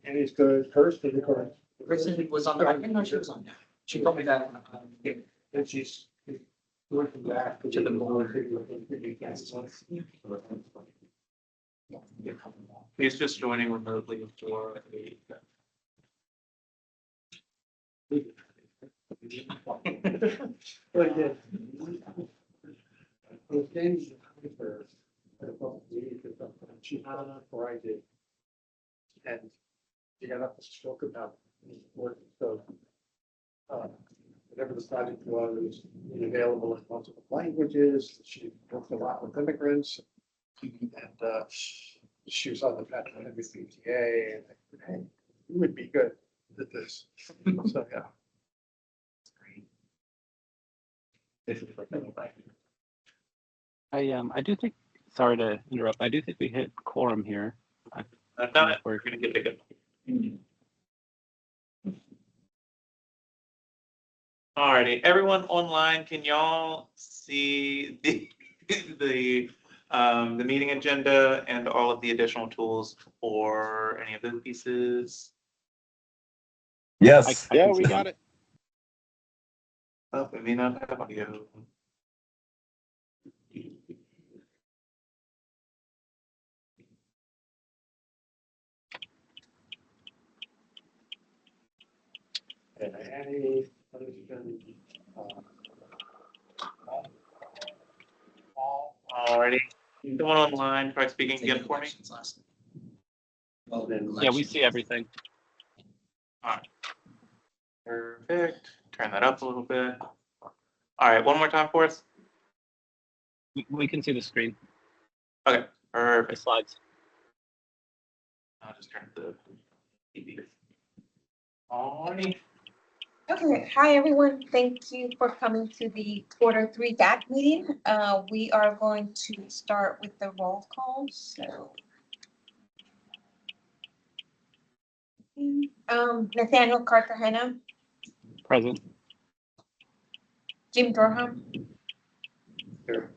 Annie's good, Kirsten, good. Kristen was on the, I didn't know she was on that. She told me that. And she's working back to the board. He's just joining remotely for a. But yeah. Well, Danny's for a couple of days or something. She had on Friday. And she got up and spoke about work, so. Whatever the project was, available in multiple languages. She worked a lot with immigrants. And she was on the WCTA and hey, you would be good at this. So, yeah. I do think, sorry to interrupt, I do think we hit quorum here. I've done it. We're gonna get it. Alrighty, everyone online, can y'all see the meeting agenda and all of the additional tools for any of those pieces? Yes. Yeah, we got it. Oh, we may not have audio. And Annie. Alrighty, someone online, try speaking again for me. Well, then. Yeah, we see everything. Alright. Perfect, turn that up a little bit. Alright, one more time for us. We can see the screen, Okay, the perfect. slides. I'll just turn the TV. Alrighty. Okay, hi everyone. Thank you for coming to the Q3 DAC meeting. We are going to start with the roll call, so. Nathaniel Cartagena, Present. Jim Durham. Here.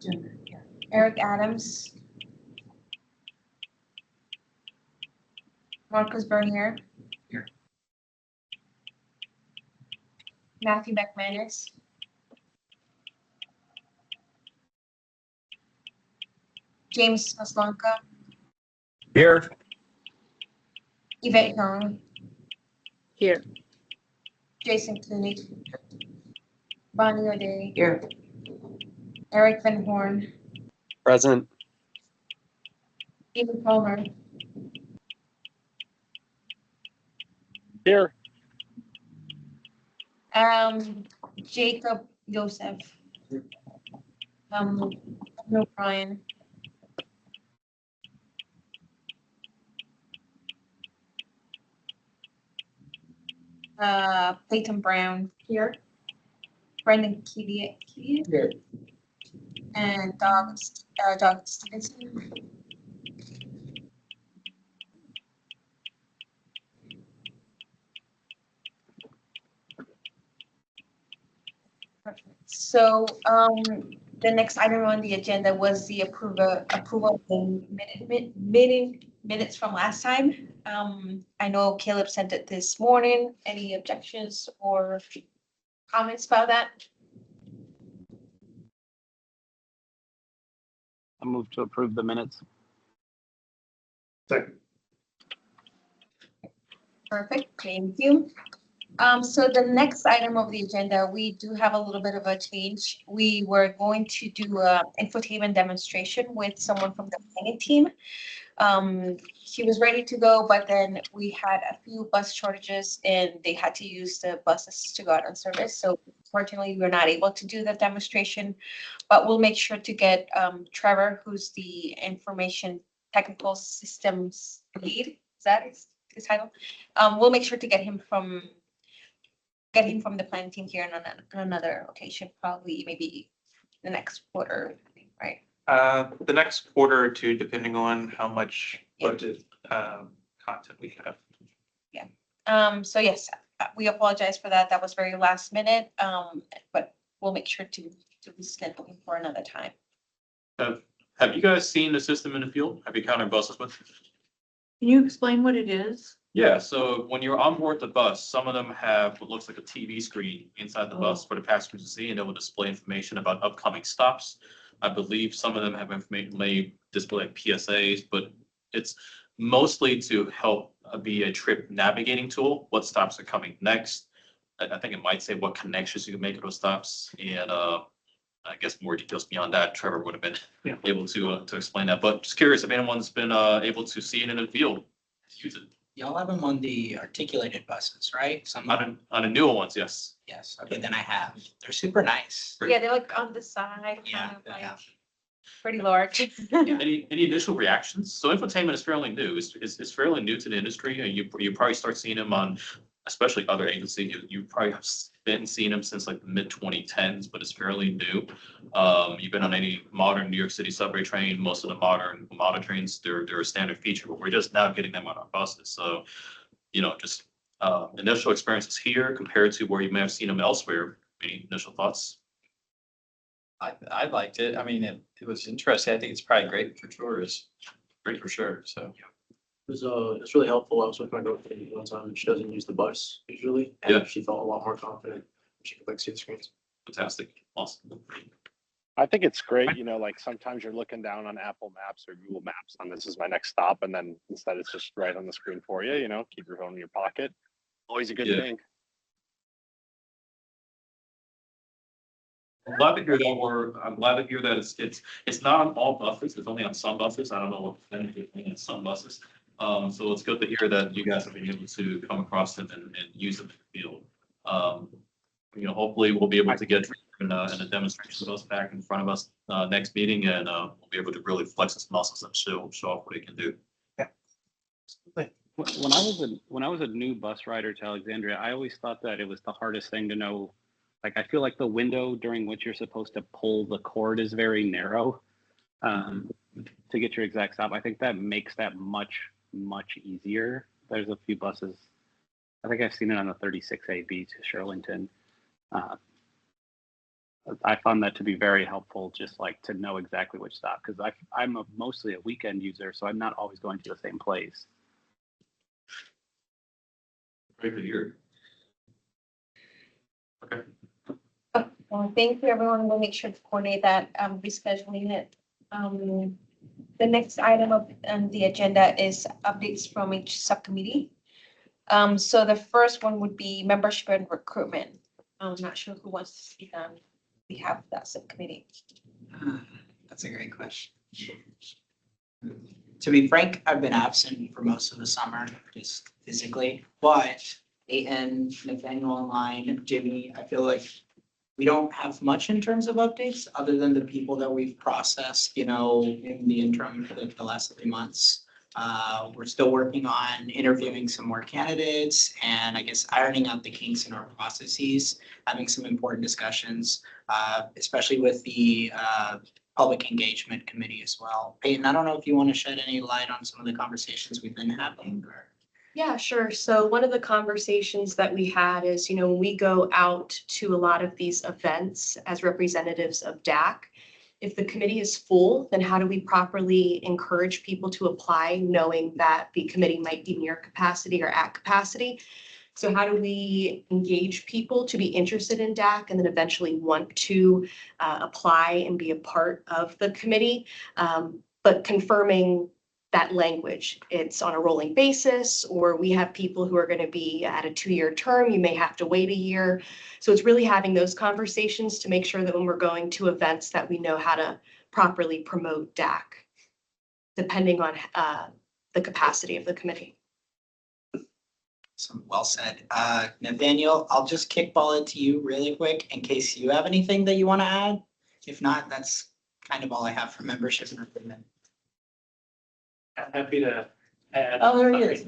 Eric Adams. Marcus Bernier. Here. Matthew McManus. James Maslanka. Here. Yvette Young. Here. Jason Koenig. Bonnie O'Day. Here. Eric Van Horn. Present. Stephen Palmer. Here. Jacob Joseph. No Brian. Peyton Brown here. Brendan Kedia Here. and Doug Stevenson. Perfect. So the next item on the agenda was the approval of the minutes from last time. I know Caleb sent it this morning. Any objections or comments about that? I move to approve the minutes. Second. Perfect, thank you. So the next item of the agenda, we do have a little bit of a change. We were going to do a infotainment demonstration with someone from the planning team. She was ready to go, but then we had a few bus shortages and they had to use the buses to go out on service. So fortunately, we're not able to do the demonstration, but we'll make sure to get Trevor, who's the information technical systems lead. Is that his title? We'll make sure to get him from the planning team here on another occasion, probably maybe the next quarter, right? The next quarter or two, depending on how much budget content we have. So yes, we apologize for that. That was very last minute, but we'll make sure to reschedule him for another time. Have you guys seen the system in the field? Have you counted buses with? Can you explain what it is? Yeah, so when you're on board the bus, some of them have what looks like a TV screen inside the bus for the passengers to see, and it will display information about upcoming stops. I believe some of them have information, may display like PSAs, but it's mostly to help be a trip navigating tool, what stops are coming next. I think it might say what connections you can make at those stops, and I guess more details beyond that, Trevor would have been Yeah. able to explain that, but just curious if anyone's been able to see it in the field, use it. Y'all have them on the articulated buses, right? Some, On the newer ones, yes. yes, okay, then I have. They're super nice. Yeah, they're like on the side, Yeah, kind of like yeah. pretty large. Any initial reactions? So infotainment is fairly new. It's fairly new to the industry. And you probably start seeing them on, especially other agencies. You probably have been seeing them since like the mid 2010s, but it's fairly new. You've been on any modern New York City subway train, most of the modern trains, they're a standard feature, but we're just now getting them on our buses. So, just initial experiences here compared to where you may have seen them elsewhere. Any initial thoughts? I liked it. I mean, it was interesting. I think it's probably great for tourists, great for sure. So It's really helpful. I was with my girlfriend one time and she doesn't use the bus usually. Yeah. And she felt a lot more confident. She could like see the screens. Fantastic. Awesome. I think it's great, like sometimes you're looking down on Apple Maps or Google Maps on this is my next stop, and then instead it's just right on the screen for you, keep your phone in your pocket. Always a good Yeah. thing. I'm glad to hear that I'm glad to hear that it's not on all buses, it's only on some buses. I don't know what percentage it's on some buses. So it's good to hear that you guys have been able to come across them and use them in the field. Hopefully we'll be able to get in a demonstration of those back in front of us next meeting, and we'll be able to really flex its muscles and show off what it can do. When I was a new bus rider to Alexandria, I always thought that it was the hardest thing to know. Like, I feel like the window during which you're supposed to pull the cord is very narrow to get your exact stop. I think that makes that much easier. There's a few buses. I think I've seen it on the 36AB to Shirlington. I found that to be very helpful, just like to know exactly which stop, because I'm mostly a weekend user, so I'm not always going to the same place. Great to hear. Okay. Well, thank you, everyone. We'll make sure to coordinate that, rescheduling it. The next item on the agenda is updates from each subcommittee. So the first one would be membership and recruitment. I'm not sure who wants to speak on behalf of that subcommittee. That's a great question. To be frank, I've been absent for most of the summer, just physically, but Aiton, Nathaniel online, Jimmy, I feel like we don't have much in terms of updates, other than the people that we've processed, in the interim for the last 3 months. We're still working on interviewing some more candidates and I guess ironing out the kinks in our processes, having some important discussions, especially with the public engagement committee as well. Peyton, I don't know if you want to shed any light on some of the conversations we've been having or. Yeah, sure. So one of the conversations that we had is, when we go out to a lot of these events as representatives of DAC, if the committee is full, then how do we properly encourage people to apply, knowing that the committee might be near capacity or at capacity? So how do we engage people to be interested in DAC and then eventually want to apply and be a part of the committee, but confirming that language. It's on a rolling basis, or we have people who are going to be at a 2-year term. You may have to wait a year. So it's really having those conversations to make sure that when we're going to events that we know how to properly promote DAC, depending on the capacity of the committee. Well said. Nathaniel, I'll just kickball it to you really quick in case you have anything that you want to add. If not, that's kind of all I have for membership and recruitment. Happy to add. Oh, there he is.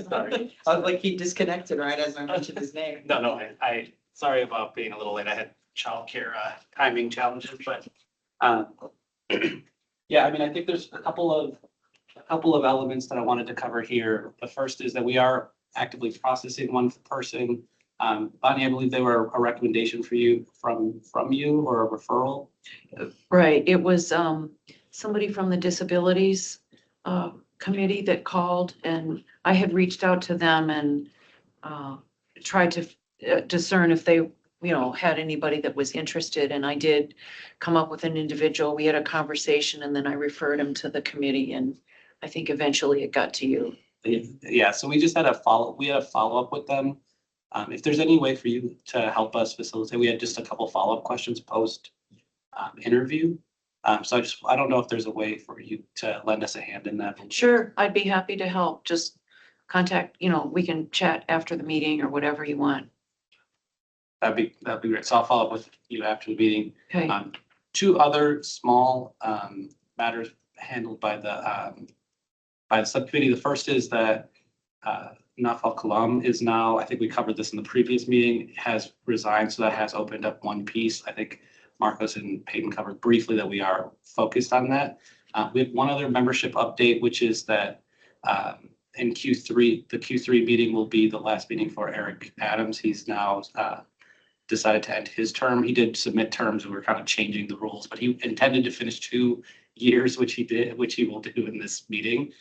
Sorry. I was like, he disconnected right as I mentioned his name. No, I sorry about being a little late. I had childcare timing challenges, but yeah, I mean, I think there's a couple of elements that I wanted to cover here. The first is that we are actively processing one person. Bonnie, I believe they were a recommendation for you from you or a referral. Right, it was somebody from the disabilities committee that called, and I had reached out to them and tried to discern if they, had anybody that was interested, and I did come up with an individual. We had a conversation, and then I referred him to the committee, and I think eventually it got to you. Yeah, so we just had a follow-up with them. If there's any way for you to help us facilitate, we had just a couple follow-up questions post interview. So I don't know if there's a way for you to lend us a hand in that. Sure, I'd be happy to help. Just contact, we can chat after the meeting or whatever you want. That'd be great. So I'll follow up with you after the meeting. Okay. Two other small matters handled by the subcommittee. The first is that Nafal Kalam is now, I think we covered this in the previous meeting, has resigned. So that has opened up one piece. I think Marcos and Peyton covered briefly that we are focused on that. We have one other membership update, which is that in Q3, the Q3 meeting will be the last meeting for Eric Adams. He's now decided to end his term. He did submit terms. We were kind of changing the rules, but he intended to finish 2 years, which he did, which he will do in this meeting.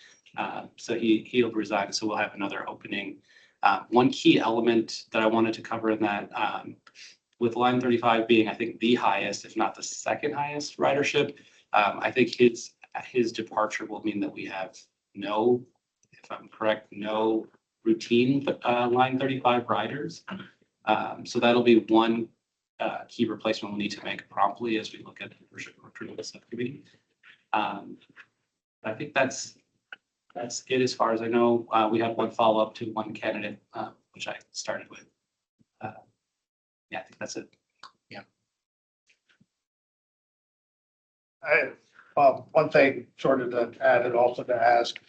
So he'll resign. So we'll have another opening. One key element that I wanted to cover in that, with line 35 being, I think, the highest, if not the second highest ridership, I think his departure will mean that we have no, if I'm correct, no routine line 35 riders. So that'll be one key replacement we'll need to make promptly as we look at the recruitment subcommittee. I think that's it as far as I know. We have one follow-up to one candidate, which I started with. Yeah, I think that's it. One thing sort of to add and also to ask,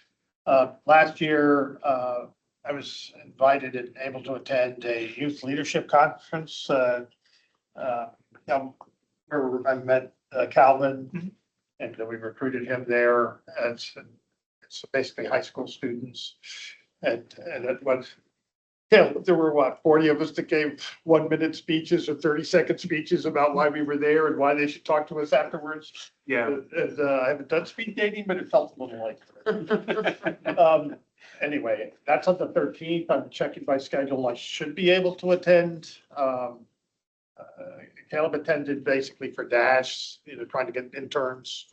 last year, I was invited and able to attend a youth leadership conference, where I met Calvin, and we recruited him there as, it's basically high school students. And it was, there were 40 of us that gave 1-minute speeches or 30-second speeches about why we were there and why they should talk to us afterwards. Yeah. And I haven't done speed dating, but it felt a little like it. Anyway, that's on the 13th. I'm checking my schedule. I should be able to attend. Caleb attended basically for Dash, trying to get interns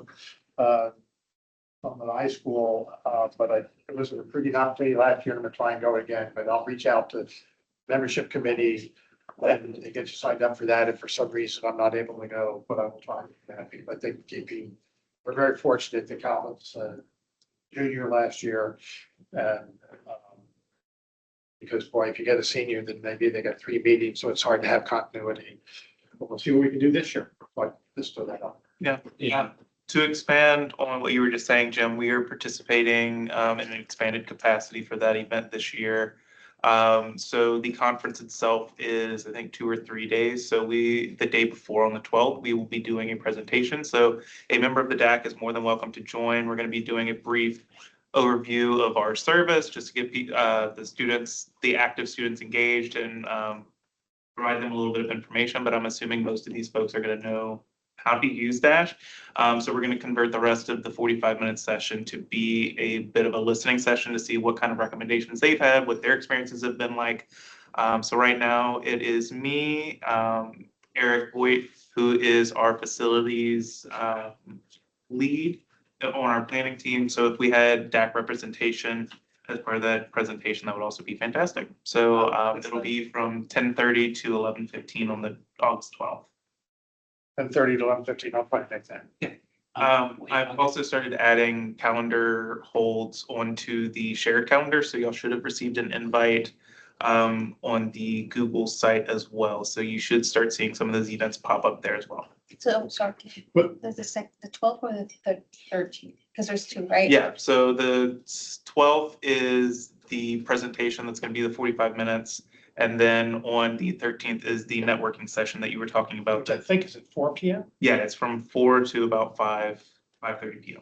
from the high school, but it was a recruiting opportunity last year. I'm gonna try and go again, but I'll reach out to membership committee and get you signed up for that. If for some reason I'm not able to go, but I will try and be happy. I think we're very fortunate that Calvin's junior last year. And because boy, if you get a senior, then maybe they got 3 meetings, so it's hard to have continuity. But we'll see what we can do this year. Like this to that up. Yeah. To expand on what you were just saying, Jim, we are participating in an expanded capacity for that event this year. So the conference itself is, I think, 2 or 3 days. So the day before on the 12th, we will be doing a presentation. So a member of the DAC is more than welcome to join. We're going to be doing a brief overview of our service, just to get the active students engaged and provide them a little bit of information. But I'm assuming most of these folks are going to know how to use Dash. So we're going to convert the rest of the 45-minute session to be a bit of a listening session to see what kind of recommendations they've had, what their experiences have been like. So right now it is me, Eric Boyd, who is our facilities lead on our planning team. So if we had DAC representation as part of that presentation, that would also be fantastic. So it'll be from 10:30 to 11:15 on the August 12th. 10:30 to 11:15. I'll probably make that. I've also started adding calendar holds onto the shared calendar, so y'all should have received an invite on the Google site as well. So you should start seeing some of those events pop up there as well. So, sorry, What? there's the 12th or the 13th, because there's 2, right? Yeah, so the 12th is the presentation that's going to be the 45 minutes. And then on the 13th is the networking session that you were talking about. Which I think is at 4 p.m. Yeah, it's from 4 to about 5:30 p.m.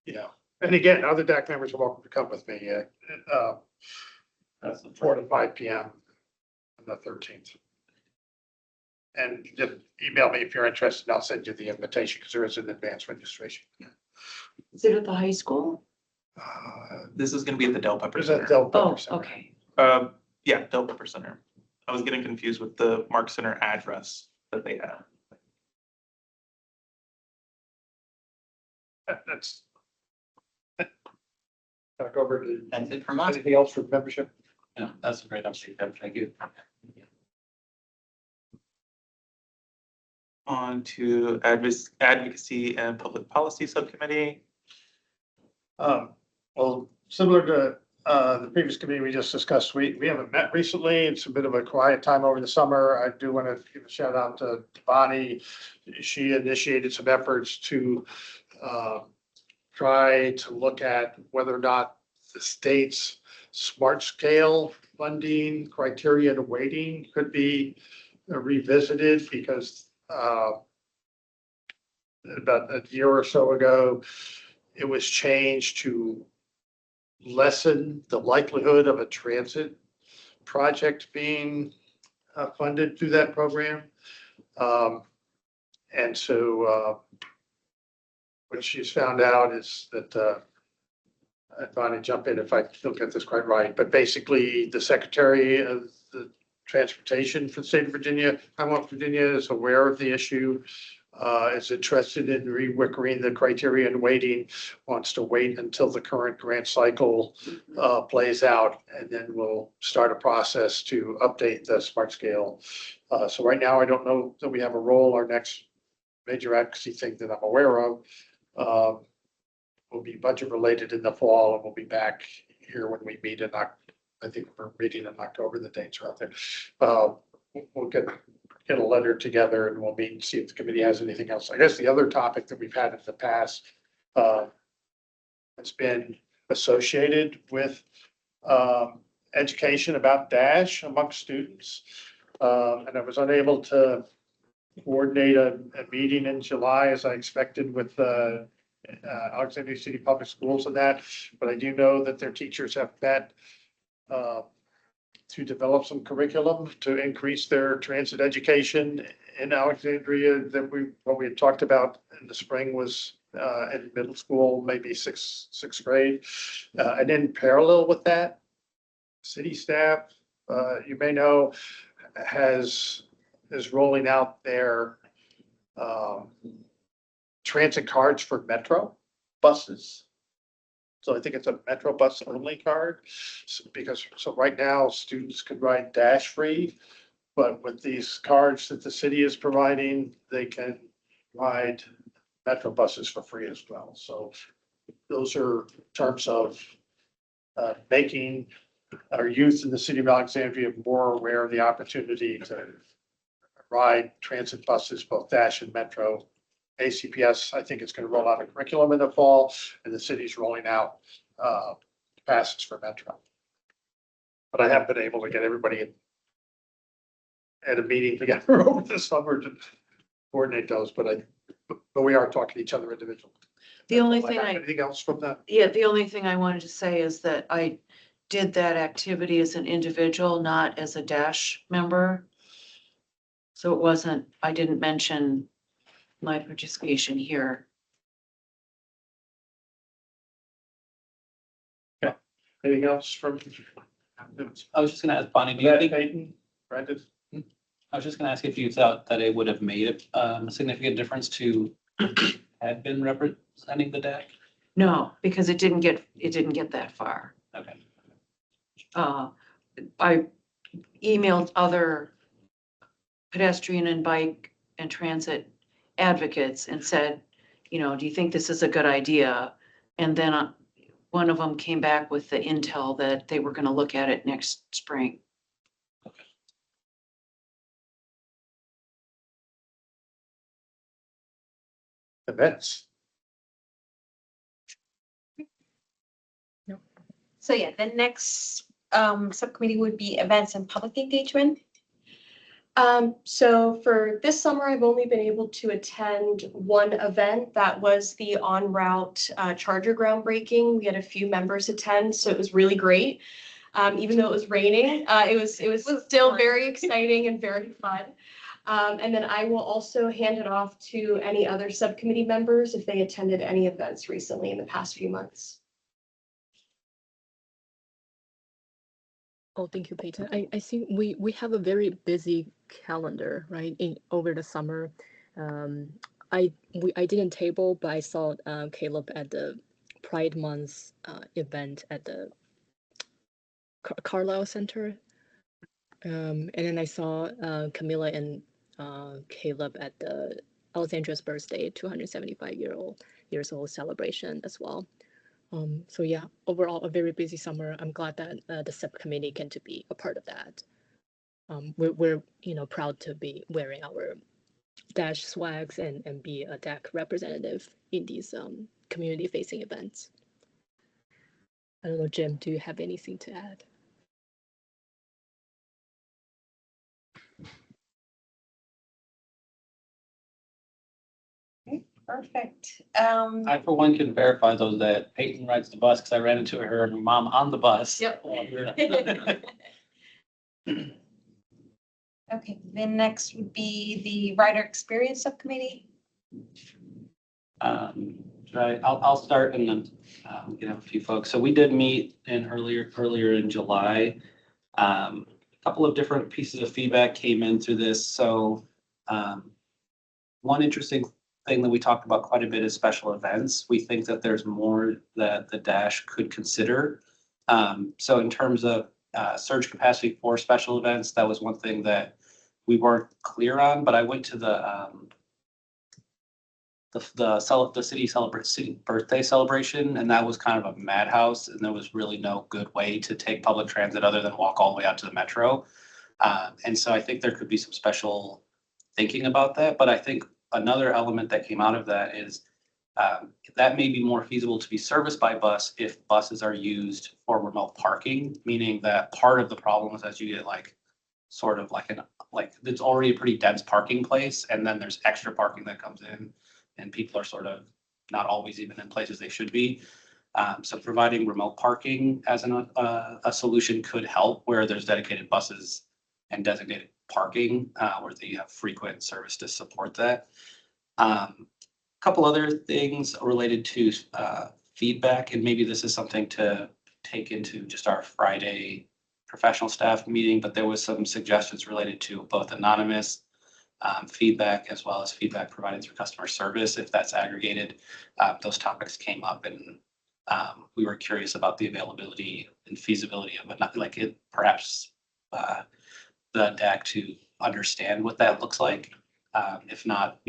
Yeah. And again, other DAC members are welcome to come with me. That's 4 to 5 p.m. on the 13th. And just email me if you're interested, and I'll send you the invitation because there is an advanced registration. Is it at the high school? This is gonna be at the Del Pepper Is that Center. Del Pepper Oh, Center? okay. Yeah, Del Pepper Center. I was getting confused with the Mark Center address that they have. That's. Talk over to, That's it from us. anything else for membership? Yeah, that's a great update, Deb. Thank you. On to advocacy and public policy subcommittee. Well, similar to the previous committee we just discussed, we haven't met recently. It's a bit of a quiet time over the summer. I do want to give a shout out to Bonnie. She initiated some efforts to try to look at whether or not the state's smart scale funding criteria and weighting could be revisited, because about a year or so ago, it was changed to lessen the likelihood of a transit project being funded through that program. And so what she's found out is that, Bonnie, jump in if I don't get this quite right, but basically the Secretary of the Transportation for the state of Virginia, Commonwealth of Virginia, is aware of the issue, is interested in reworking the criteria and weighting, wants to wait until the current grant cycle plays out, and then we'll start a process to update the smart scale. So right now, I don't know that we have a role. Our next major advocacy thing that I'm aware of will be budget related in the fall, and we'll be back here when we meet in I think we're meeting in October, the dates are out there. We'll get a letter together and we'll meet and see if the committee has anything else. I guess the other topic that we've had in the past has been associated with education about DASH amongst students. And I was unable to coordinate a meeting in July as I expected with Alexandria City Public Schools and that, but I do know that their teachers have met to develop some curriculum to increase their transit education in Alexandria. That what we had talked about in the spring was in middle school, maybe sixth grade. And in parallel with that, city staff, you may know, is rolling out their transit cards for Metro buses. So I think it's a Metro bus only card, because right now students could ride Dash free, but with these cards that the city is providing, they can ride Metro buses for free as well. So those are terms of making our youth in the city of Alexandria more aware of the opportunity to ride transit buses, both Dash and Metro. ACPS, I think it's going to roll out a curriculum in the fall, and the city's rolling out passes for Metro. But I haven't been able to get everybody at a meeting together over the summer to coordinate those, but we are talking to each other individually. The only thing Anything else from that? yeah, the only thing I wanted to say is that I did that activity as an individual, not as a Dash member. So it wasn't, I didn't mention my participation here. Anything else from? I was just gonna ask Bonnie, do you Matt, think, Peyton, Brandon? I was just gonna ask if you thought that it would have made a significant difference to had been representing the DAC? No, because it didn't get that far. Okay. I emailed other pedestrian and bike and transit advocates and said, you know, do you think this is a good idea? And then one of them came back with the intel that they were going to look at it next spring. Events. So yeah, the next subcommittee would be events and public engagement. So for this summer, I've only been able to attend one event. That was the en route charger groundbreaking. We had a few members attend, so it was really great. Even though it was raining, it was still fun. very exciting and very fun. And then I will also hand it off to any other subcommittee members if they attended any events recently in the past few months. Oh, thank you, Peyton. I think we have a very busy calendar, right, over the summer. Um, I didn't table, but I saw Caleb at the Pride Month event at the Carlisle Center. And then I saw Camilla and Caleb at the Alexandria's birthday, 275 years old celebration as well. So yeah, overall a very busy summer. I'm glad that the subcommittee can to be a part of that. We're proud to be wearing our dash swags and be a DAC representative in these community facing events. I don't know, Jim, do you have anything to add? Perfect. I, for one, can verify though that Peyton rides the bus because I ran into her and her mom on the bus. Yep. Okay, then next would be the Rider Experience Subcommittee. Right, I'll start and then we can have a few folks. So we did meet in earlier in July. A couple of different pieces of feedback came in through this. So one interesting thing that we talked about quite a bit is special events. We think that there's more that the Dash could consider. So in terms of surge capacity for special events, that was one thing that we weren't clear on, but I went to the city birthday celebration, and that was kind of a madhouse, and there was really no good way to take public transit other than walk all the way out to the metro. And so I think there could be some special thinking about that, but I think another element that came out of that is that may be more feasible to be serviced by bus if buses are used for remote parking, meaning that part of the problem is as you get like sort of like it's already a pretty dense parking place, and then there's extra parking that comes in, and people are sort of not always even in places they should be. So providing remote parking as a solution could help where there's dedicated buses and designated parking where they have frequent service to support that. Couple other things related to feedback, and maybe this is something to take into just our Friday professional staff meeting, but there was some suggestions related to both anonymous feedback as well as feedback provided through customer service. If that's aggregated, those topics came up, and we were curious about the availability and feasibility of it, like it perhaps the DAC to understand what that looks like. If not,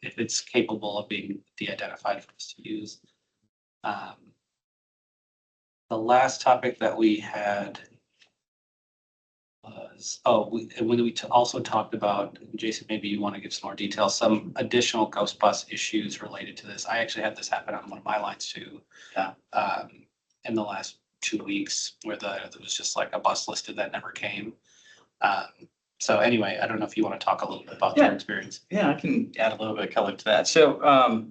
if it's capable of being de-identified for us to use. The last topic that we had was, when we also talked about, Jason, maybe you want to give some more details, some additional ghost bus issues related to this. I actually had this happen on one of my lines too. In the last 2 weeks where there was just like a bus listed that never came. So anyway, I don't know if you want to talk a little bit about your experience. Yeah, I can add a little bit of color to that. So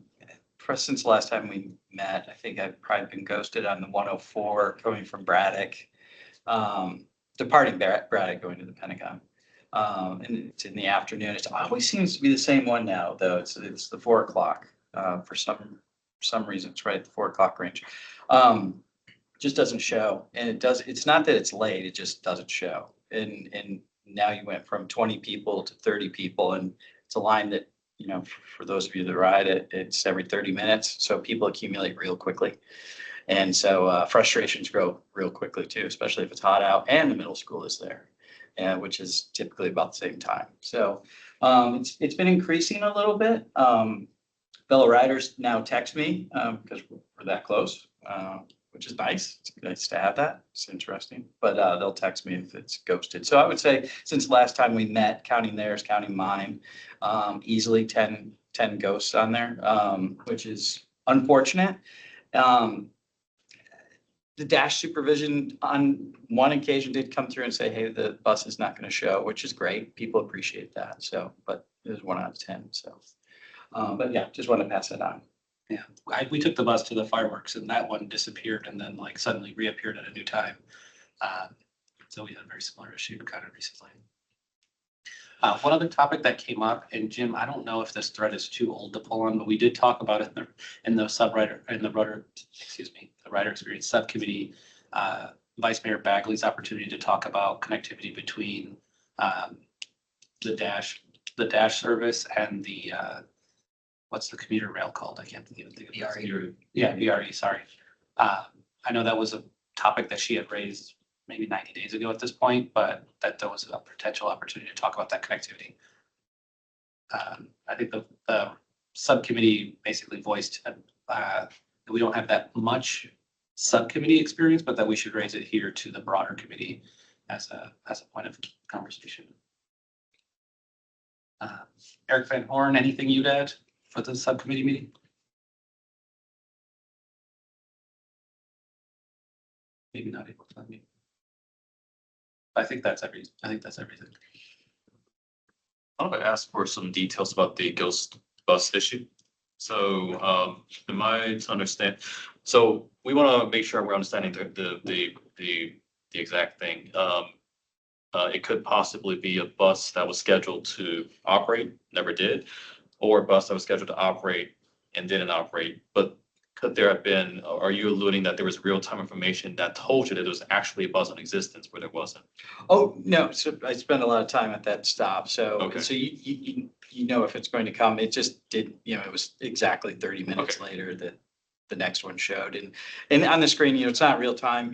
since the last time we met, I think I've probably been ghosted on the 104 coming from Braddock, departing Braddock going to the Pentagon. And it's in the afternoon. It always seems to be the same one now, though. It's the 4 o'clock for some reason. It's right at the 4 o'clock range. Just doesn't show, and it's not that it's late, it just doesn't show. And now you went from 20 people to 30 people, and it's a line that, for those of you that ride it, it's every 30 minutes. So people accumulate real quickly. And so frustrations grow real quickly too, especially if it's hot out and the middle school is there, which is typically about the same time. So it's been increasing a little bit. Fellow riders now text me because we're that close, which is nice. It's nice to have that. It's interesting, but they'll text me if it's ghosted. So I would say since last time we met, counting theirs, counting mine, easily 10 ghosts on there, which is unfortunate. The Dash supervision on one occasion did come through and say, hey, the bus is not going to show, which is great. People appreciate that. So, but it was 1 out of 10. So, but yeah, just want to pass that on. Yeah, we took the bus to the fireworks, and that one disappeared and then like suddenly reappeared at a new time. So we had a very similar issue kind of recently. One other topic that came up, and Jim, I don't know if this thread is too old to pull on, but we did talk about it in the rider experience subcommittee Vice Mayor Bagley's opportunity to talk about connectivity between the dash service and the, what's the commuter rail called? I can't think of it. VRE. Yeah, VRE, sorry. I know that was a topic that she had raised maybe 90 days ago at this point, but that there was a potential opportunity to talk about that connectivity. I think the subcommittee basically voiced that we don't have that much subcommittee experience, but that we should raise it here to the broader committee as a point of conversation. Eric Van Horn, anything you'd add for the subcommittee meeting? Maybe not able to unmute. I think that's everything. I want to ask for some details about the ghost bus issue. So, am I to understand? So we want to make sure we're understanding the exact thing. It could possibly be a bus that was scheduled to operate, never did, or a bus that was scheduled to operate and didn't operate. But could there have been, are you alluding that there was real-time information that told you that there was actually a bus in existence where there wasn't? Oh, no, so I spent a lot of time at that stop, so, Okay. so you know if it's going to come, it just did, it was exactly 30 minutes later that the next one showed, and on the screen, it's not real time,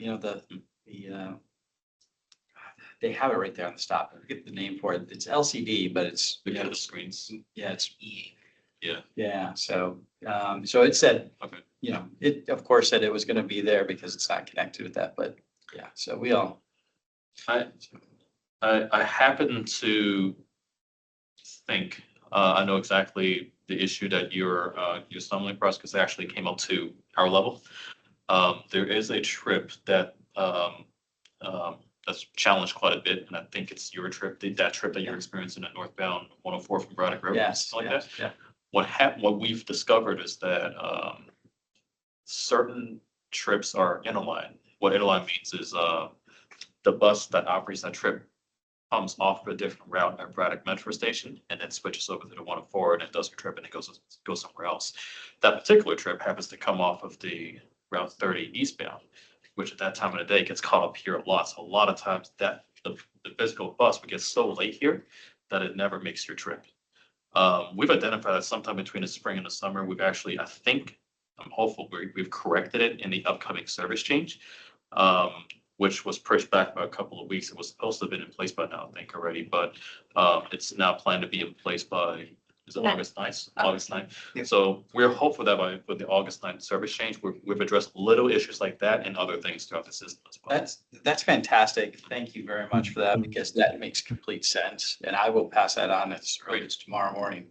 they have it right there on the stop, I forget the name for it, it's LCD, but it's, The screens. yeah, it's, Yeah. yeah, so, so it said, Okay. it of course said it was gonna be there because it's not connected with that, but yeah, so we all. I happen to think, I know exactly the issue that you're stumbling across because it actually came up to our level. There is a trip that, that's challenged quite a bit, and I think it's your trip, that trip that you're experiencing at northbound 104 from Braddock Road. Yes, something like yes, that. yeah. What we've discovered is that, certain trips are interline. What interline means is, the bus that operates that trip comes off a different route at Braddock Metro Station and then switches over to the 104 and it does a trip and it goes somewhere else. That particular trip happens to come off of the Route 30 eastbound, which at that time of the day gets caught up here a lot. So a lot of times that the physical bus would get so late here that it never makes your trip. We've identified that sometime between the spring and the summer, we've actually, I'm hopeful we've corrected it in the upcoming service change. Which was pushed back by a couple of weeks. It was supposed to have been in place by now, I think already, but it's now planned to be in place by, is it August 9th? August 9th. Yeah. So we're hopeful that with the August 9th service change, we've addressed little issues like that and other things throughout the system as well. That's fantastic. Thank you very much for that because that makes complete sense. And I will pass that on as early as tomorrow morning.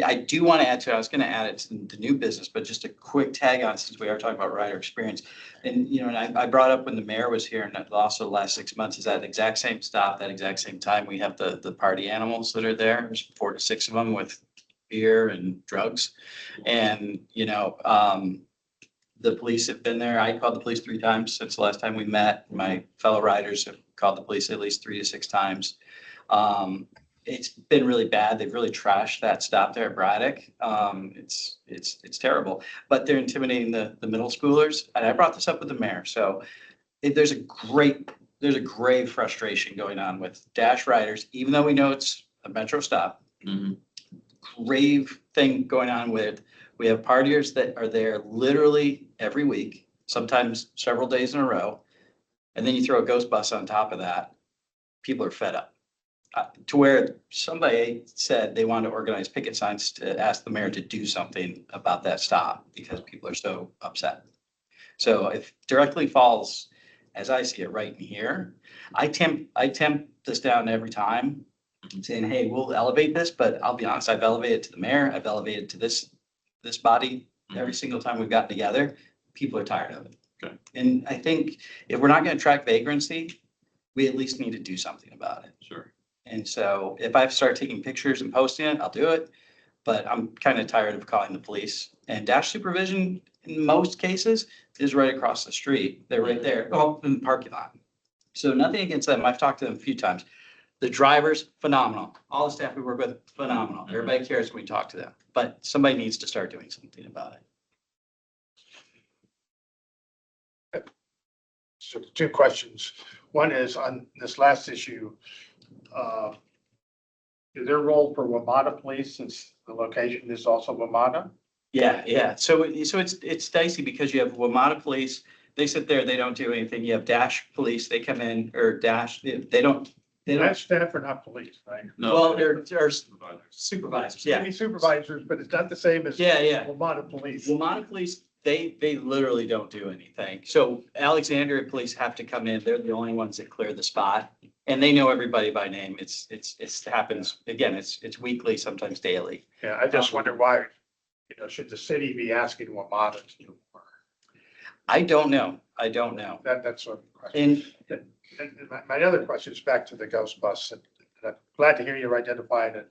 I do want to add to, I was going to add it to the new business, but just a quick tag on since we are talking about rider experience. And, and I brought up when the mayor was here and also the last 6 months is that exact same stop, that exact same time, we have the party animals that are there. There's 4 to 6 of them with beer and drugs. And, the police have been there. I called the police 3 times since the last time we met. My fellow riders have called the police at least 3 to 6 times. It's been really bad. They've really trashed that stop there at Braddock. It's terrible, but they're intimidating the middle schoolers. And I brought this up with the mayor. So there's a grave frustration going on with Dash riders, even though we know it's a metro stop. Mhm. Grave thing going on with, we have partiers that are there literally every week, sometimes several days in a row. And then you throw a ghost bus on top of that. People are fed up. To where somebody said they wanted to organize picket signs to ask the mayor to do something about that stop because people are so upset. So if directly falls, as I see it right in here, I tempt this down every time saying, hey, we'll elevate this, but I'll be honest, I've elevated to the mayor, I've elevated to this body every single time we've gotten together. People are tired of it. Okay. And I think if we're not going to track vagrancy, we at least need to do something about it. Sure. And so if I start taking pictures and posting it, I'll do it. But I'm kind of tired of calling the police. And dash supervision, in most cases, is right across the street. They're right there, in the parking lot. So nothing against them. I've talked to them a few times. The drivers, phenomenal. All the staff we work with, phenomenal. Everybody cares when we talk to them. But somebody needs to start doing something about it. So two questions. One is on this last issue, uh, is there a role for WMATA police since the location is also WMATA? Yeah, yeah. So it's dicey because you have WMATA police, they sit there, they don't do anything. You have Dash police, they come in, or Dash, they don't. That's staff or not police, right? No. Well, they're Supervisors. supervisors, Maybe yeah. supervisors, but it's not the same as. Yeah, yeah. WMATA police. WMATA police, they literally don't do anything. So Alexandria police have to come in. They're the only ones that clear the spot. And they know everybody by name. It happens, again, it's weekly, sometimes daily. Yeah, I just wonder why, should the city be asking WMATA to do more? I don't know. I don't know. That's sort of the question. And And my other question is back to the ghost bus, and I'm glad to hear you've identified a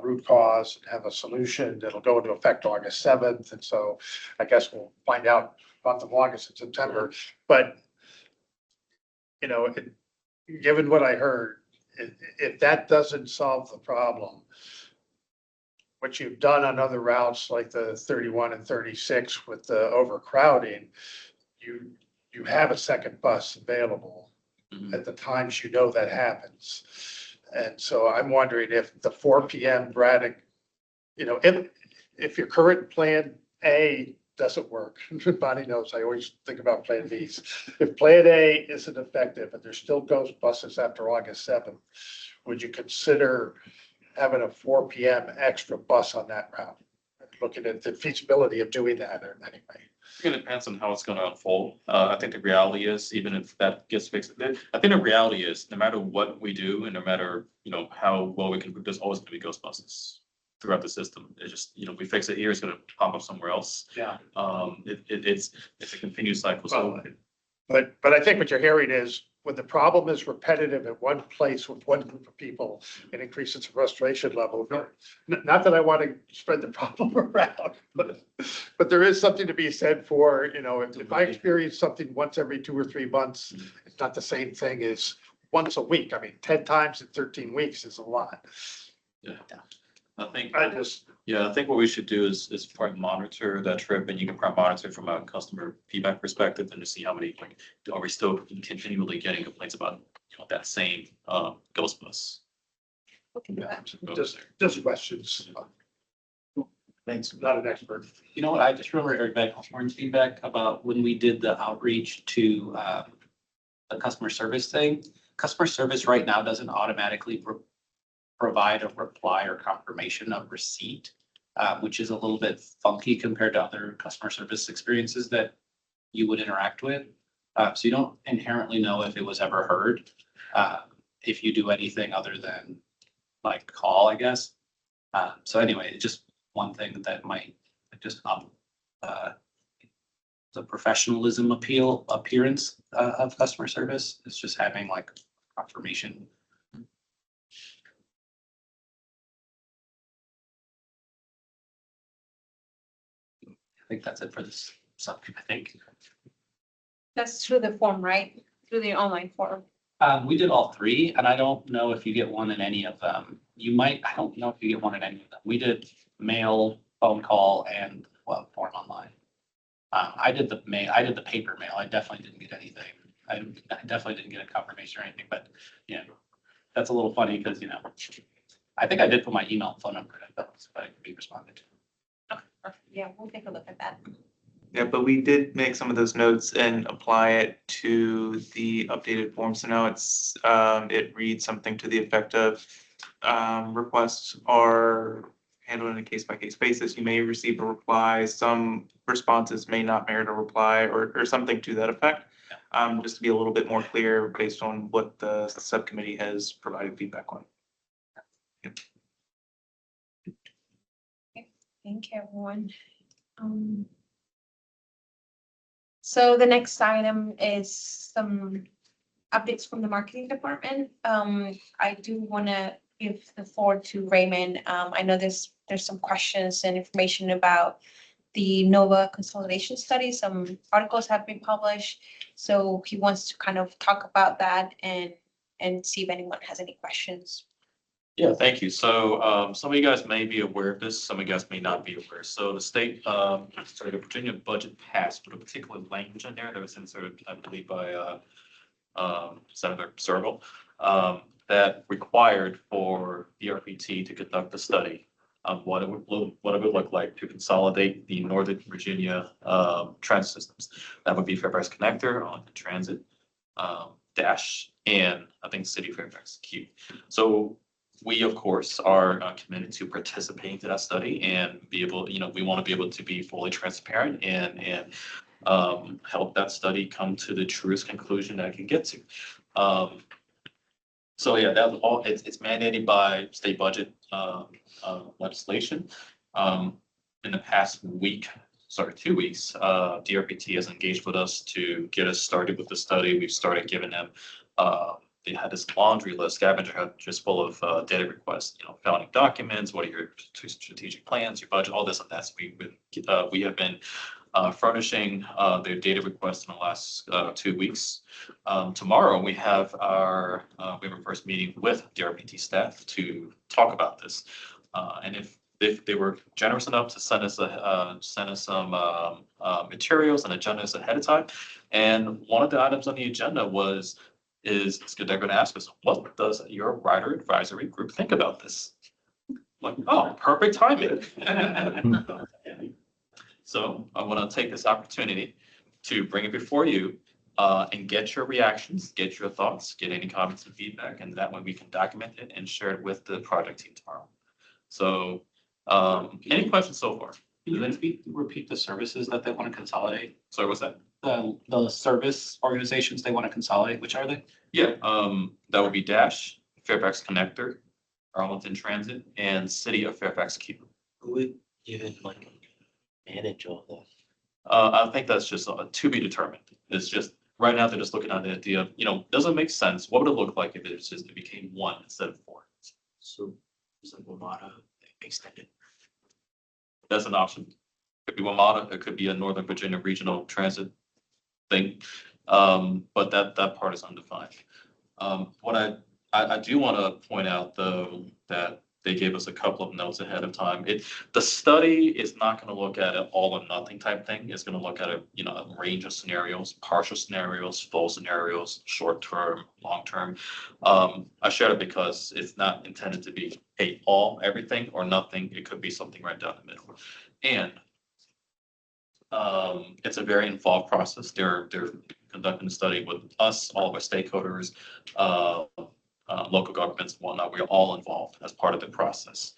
root cause and have a solution that'll go into effect August 7th. And so I guess we'll find out month of August and September. But, given what I heard, if that doesn't solve the problem, what you've done on other routes like the 31 and 36 with the overcrowding, you have a second bus available Mhm. at the times that happens. And so I'm wondering if the 4 PM Braddock, if your current plan A doesn't work, Bonnie knows I always think about plan Bs. If plan A isn't effective and there's still ghost buses after August 7th, would you consider having a 4 PM extra bus on that route? Looking at the feasibility of doing that or anyway. It's gonna depend on how it's gonna unfold. I think the reality is, even if that gets fixed, I think the reality is, no matter what we do and no matter, how well we can, there's always gonna be ghost buses throughout the system. It's just, we fix it here, it's gonna pop up somewhere else. Yeah. It's a continuous cycle. So But I think what you're hearing is when the problem is repetitive at one place with one group of people, it increases the frustration level. Not that I want to spread the problem around, but there is something to be said for, if I experience something once every 2 or 3 months, it's not the same thing as once a week. I mean, 10 times in 13 weeks is a lot. yeah, I think. I just, Yeah, I think what we should do is probably monitor that trip, and you can probably monitor from a customer feedback perspective and to see how many, are we still continually getting complaints about, that same ghost bus. just questions. thanks. Not an expert. You know what, I just remember Eric Backhorn's feedback about when we did the outreach to the customer service thing. Customer service right now doesn't automatically provide a reply or confirmation of receipt, which is a little bit funky compared to other customer service experiences that you would interact with. So you don't inherently know if it was ever heard, if you do anything other than like call, I guess. So anyway, just one thing that might just up the professionalism appearance of customer service is just having like confirmation. I think that's it for this subject, I think. That's through the form, right? Through the online form. We did all three, and I don't know if you get one in any of them. I don't know if you get one in any of them. We did mail, phone call, and form online. I did the paper mail. I definitely didn't get anything. I definitely didn't get a confirmation or anything, but that's a little funny because, I think I did put my email and phone number in, but I could be responded to. Yeah, we'll take a look at that. Yeah, but we did make some of those notes and apply it to the updated form. So now it reads something to the effect of requests are handled on a case-by-case basis. You may receive a reply. Some responses may not merit a reply or something to that effect. Just to be a little bit more clear based on what the subcommittee has provided feedback on. Thank you, everyone. So the next item is some updates from the marketing department. I do want to give the floor to Raymond. I know there's some questions and information about the NOVA consolidation study. Some articles have been published. So he wants to kind of talk about that and see if anyone has any questions. Yeah, thank you. So some of you guys may be aware of this, some of you guys may not be aware. So the state, sorry, the Virginia budget passed with a particular language in there that was inserted, I believe, by Senator Serval, that required for the RPT to conduct a study of what it would look like to consolidate the Northern Virginia transit systems. That would be Fairfax Connector on the transit dash, and I think City of Fairfax Q. So we, of course, are committed to participating to that study and be able, we want to be able to be fully transparent and help that study come to the truest conclusion that it can get to. So yeah, that all, it's mandated by state budget legislation. In the past week, sorry, 2 weeks, DRPT has engaged with us to get us started with the study. We've started giving them, they had this laundry list, scavenger hunt, just full of data requests, founding documents, what are your strategic plans, your budget, all this and that. So we have been furnishing their data requests in the last 2 weeks. Tomorrow, we have our first meeting with DRPT staff to talk about this. And if they were generous enough to send us some materials and agendas ahead of time. And one of the items on the agenda is they're going to ask us, what does your rider advisory group think about this? Like, oh, perfect timing. So I want to take this opportunity to bring it before you and get your reactions, get your thoughts, get any comments and feedback, and that way we can document it and share it with the project team tomorrow. So any questions so far? Can you repeat the services that they want to consolidate? Sorry, what's that? The service organizations they want to consolidate, which are they? Yeah, that would be Dash, Fairfax Connector, Arlington Transit, and City of Fairfax Q. Who would even like manage all that? I think that's just to be determined. It's just, right now, they're just looking at the idea of, does it make sense? What would it look like if it became one instead of four? So it's like WMATA extended. That's an option. Could be WMATA, it could be a Northern Virginia Regional Transit thing. But that part is undefined. What I do want to point out, though, that they gave us a couple of notes ahead of time. The study is not going to look at an all or nothing type thing. It's going to look at a range of scenarios, partial scenarios, full scenarios, short term, long term. I shared it because it's not intended to be everything or nothing. It could be something right down the middle. And it's a very involved process. They're conducting a study with us, all of our stakeholders, local governments and whatnot. We're all involved as part of the process.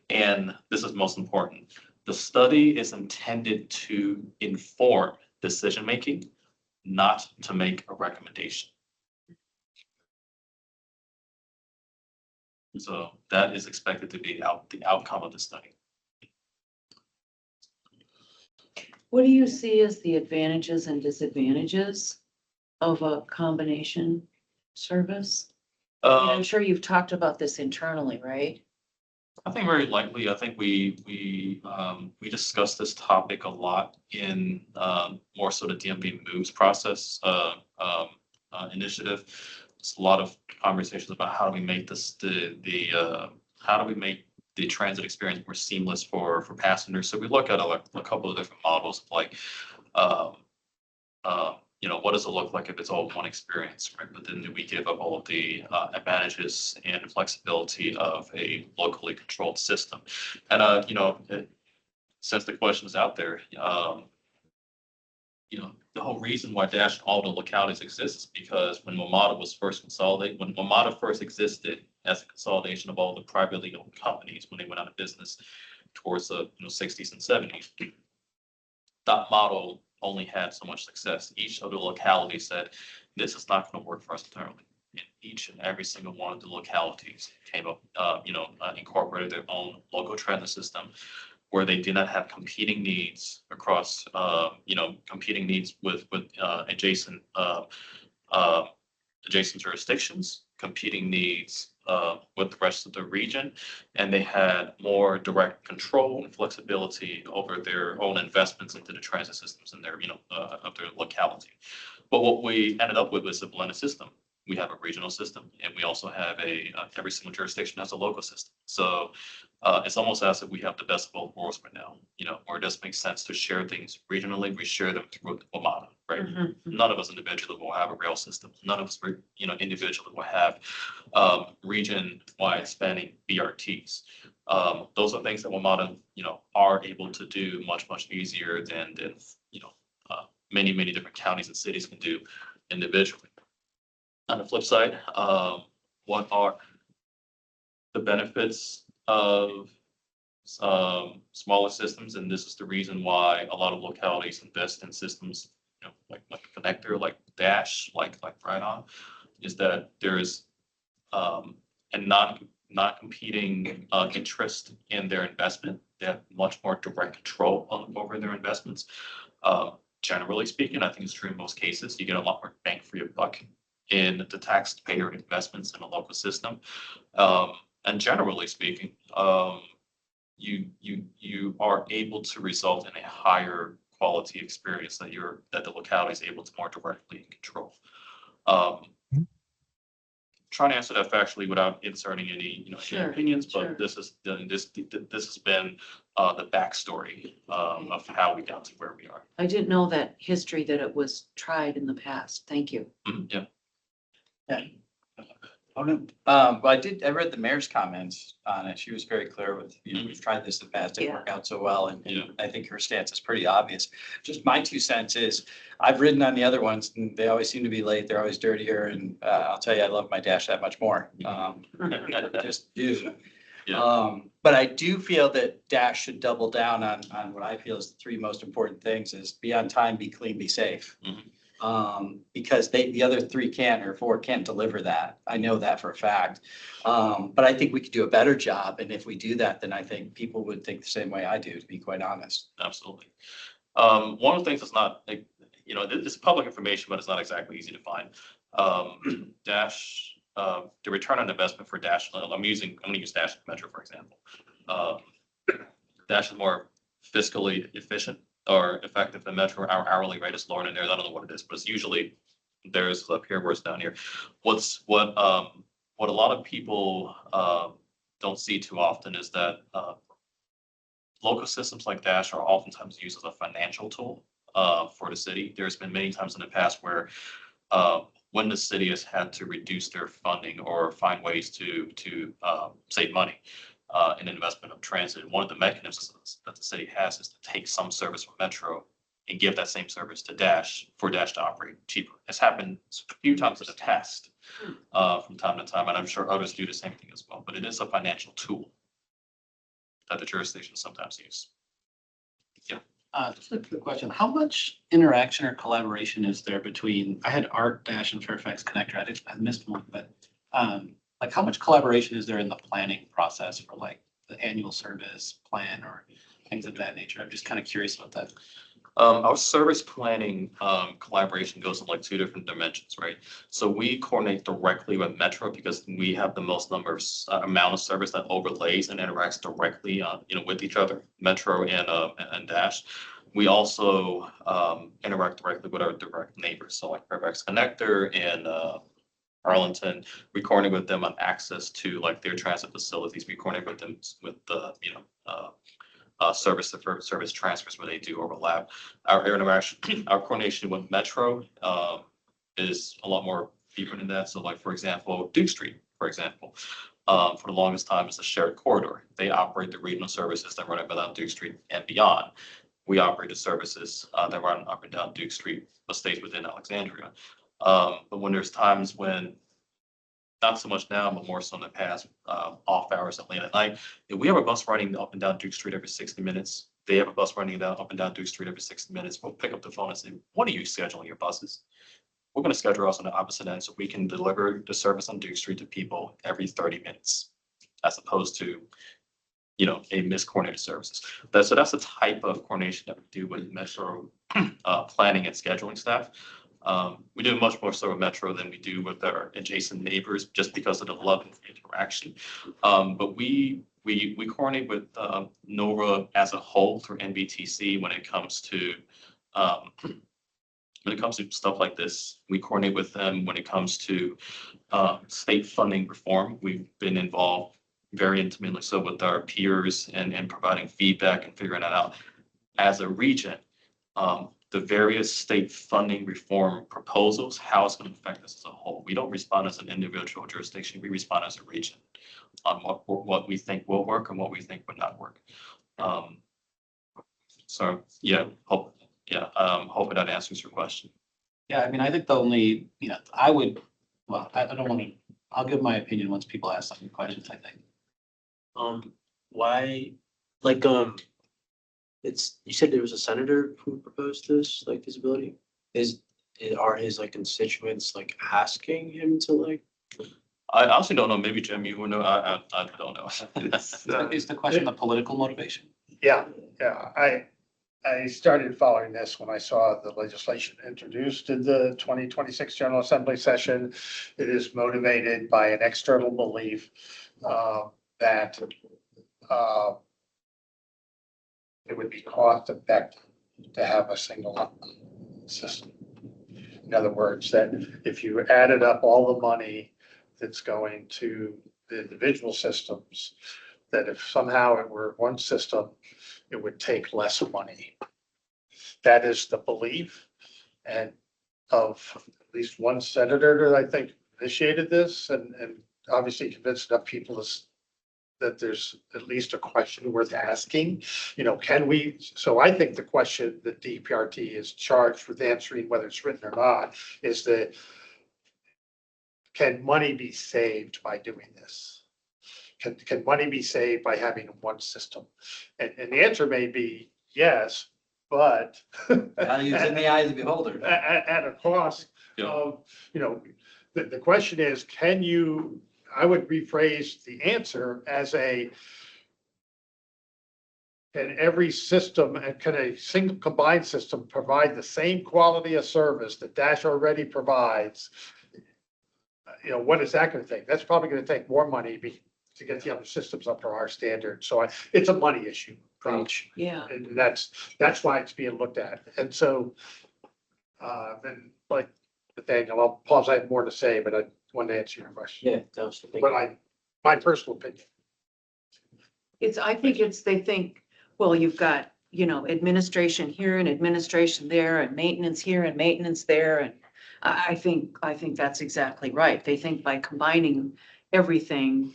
And this is most important. The study is intended to inform decision-making, not to make a recommendation. So that is expected to be the outcome of the study. What do you see as the advantages and disadvantages of a combination service? I'm sure you've talked about this internally, right? I think very likely. I think we discussed this topic a lot in more so the DMV moves process initiative. It's a lot of conversations about how do we make how do we make the transit experience more seamless for passengers. So we look at a couple of different models, like what does it look like if it's all one experience, right? But then do we give up all of the advantages and flexibility of a locally controlled system? And since the question is out there, the whole reason why Dash and all the localities exists is because when WMATA was first consolidated, when WMATA first existed as a consolidation of all the privately owned companies when they went out of business towards the 60s and 70s, that model only had so much success. Each of the localities said, this is not going to work for us internally. And each and every single one of the localities came up, incorporated their own local transit system where they did not have competing needs across, competing needs with adjacent jurisdictions, competing needs with the rest of the region, and they had more direct control and flexibility over their own investments into the transit systems in their, of their locality. But what we ended up with was a blended system. we have a regional system, and we also have every single jurisdiction has a local system. So it's almost as if we have the best of both worlds right now, where it does make sense to share things regionally. We share them through WMATA, right? None of us individually will have a rail system. None of us, individually will have region-wide spanning BRTs. Those are things that WMATA, are able to do much easier than many different counties and cities can do individually. On the flip side, what are the benefits of smaller systems? And this is the reason why a lot of localities invest in systems, like Connector, like Dash, like Right On, is that there's a non-competing interest in their investment. They have much more direct control over their investments. Generally speaking, I think it's true in most cases. You get a lot more bang for your buck in the taxpayer investments in a local system. And generally speaking, you are able to result in a higher quality experience that the locality is able to more directly control. Trying to answer that factually without inserting any Sure, opinions, but sure. this has been the backstory of how we got to where we are. I didn't know that history, that it was tried in the past. Thank you. Yeah. Yeah. Oh, no. But I read the mayor's comments on it. She was very clear with, we've tried this in the past, didn't work out so well. And Yeah. I think her stance is pretty obvious. Just my 2 cents is, I've ridden on the other ones and they always seem to be late. They're always dirtier. And I'll tell you, I love my Dash that much more. Just do. Yeah. But I do feel that Dash should double down on what I feel is the 3 most important things: is be on time, be clean, be safe. Because the other 3 can't, or 4 can't deliver that. I know that for a fact. But I think we could do a better job. And if we do that, then I think people would think the same way I do, to be quite honest. Absolutely. One of the things that's not, it's public information, but it's not exactly easy to find. Dash, the return on investment for Dash, I'm gonna use Dash Metro, for example. Dash is more fiscally efficient or effective than Metro. Our hourly rate is lower than theirs. I don't know what it is, but it's usually theirs up here, where it's down here. What a lot of people don't see too often is that local systems like Dash are oftentimes used as a financial tool for the city. There's been many times in the past where when the city has had to reduce their funding or find ways to save money in investment of transit, one of the mechanisms that the city has is to take some service from Metro and give that same service to Dash for Dash to operate cheaper. It's happened a few times in the past from time to time, and I'm sure others do the same thing as well. But it is a financial tool that the jurisdictions sometimes use. Yeah. Just a quick question. How much interaction or collaboration is there between, I had Art Dash and Fairfax Connector. I missed one, but like how much collaboration is there in the planning process for like the annual service plan or things of that nature? I'm just kind of curious about that. Our service planning collaboration goes in like 2 different dimensions, right? So we coordinate directly with Metro because we have the most amount of service that overlays and interacts directly, with each other, Metro and Dash. We also interact directly with our direct neighbors, so like Fairfax Connector and Arlington. We coordinate with them on access to like their transit facilities. We coordinate with them with the service transfers where they do overlap. Our coordination with Metro is a lot more deeper than that. So like, for example, Duke Street, for the longest time is a shared corridor. They operate the regional services that run up and down Duke Street and beyond. We operate the services that run up and down Duke Street, but stays within Alexandria. But when there's times when, not so much now, but more so in the past, off hours at late at night, if we have a bus running up and down Duke Street every 60 minutes, they have a bus running up and down Duke Street every 60 minutes, we'll pick up the phone and say, when are you scheduling your buses? We're going to schedule us on the opposite end so we can deliver the service on Duke Street to people every 30 minutes, as opposed to, a miscoordinated services. So that's the type of coordination that we do with Metro planning and scheduling staff. We do much more so with Metro than we do with our adjacent neighbors, just because of the love of interaction. But we coordinate with NORA as a whole through NBTC when it comes to when it comes to stuff like this, we coordinate with them when it comes to state funding reform. We've been involved very intimately so with our peers and providing feedback and figuring that out. As a region, the various state funding reform proposals, how it's going to affect us as a whole. We don't respond as an individual jurisdiction. We respond as a region on what we think will work and what we think would not work. So yeah, hoping that answers your question. Yeah, I mean, I think the only, I would, well, I don't want to, I'll give my opinion once people ask some questions, I think. Why, like, it's, you said there was a senator who proposed this, like, disability? Are his like constituents like asking him to like? I honestly don't know. Maybe Jim, you would know. I don't know. Is the question the political motivation? Yeah, I started following this when I saw the legislation introduced in the 2026 General Assembly session. It is motivated by an external belief that it would be cost effective to have a single system. In other words, that if you added up all the money that's going to the individual systems, that if somehow it were one system, it would take less money. That is the belief and of at least one senator that I think initiated this and obviously convinced enough people that there's at least a question worth asking. Can we, so I think the question that DPRT is charged with answering, whether it's written or not, is that can money be saved by doing this? Can money be saved by having one system? And the answer may be yes, but Values in the eye of the beholder. at a cost Yeah. of, the question is, I would rephrase the answer as can every system and can a single combined system provide the same quality of service that Dash already provides? What is that going to take? That's probably going to take more money to get the other systems up to our standard. So it's a money issue. Approach. Yeah. And that's why it's being looked at. And so, then like Nathaniel, I'll pause. I have more to say, but I wanted to answer your question. Yeah, that was the thing. But my personal opinion. I think they think, well, you've got, administration here and administration there and maintenance here and maintenance there. And I think that's exactly right. They think by combining everything,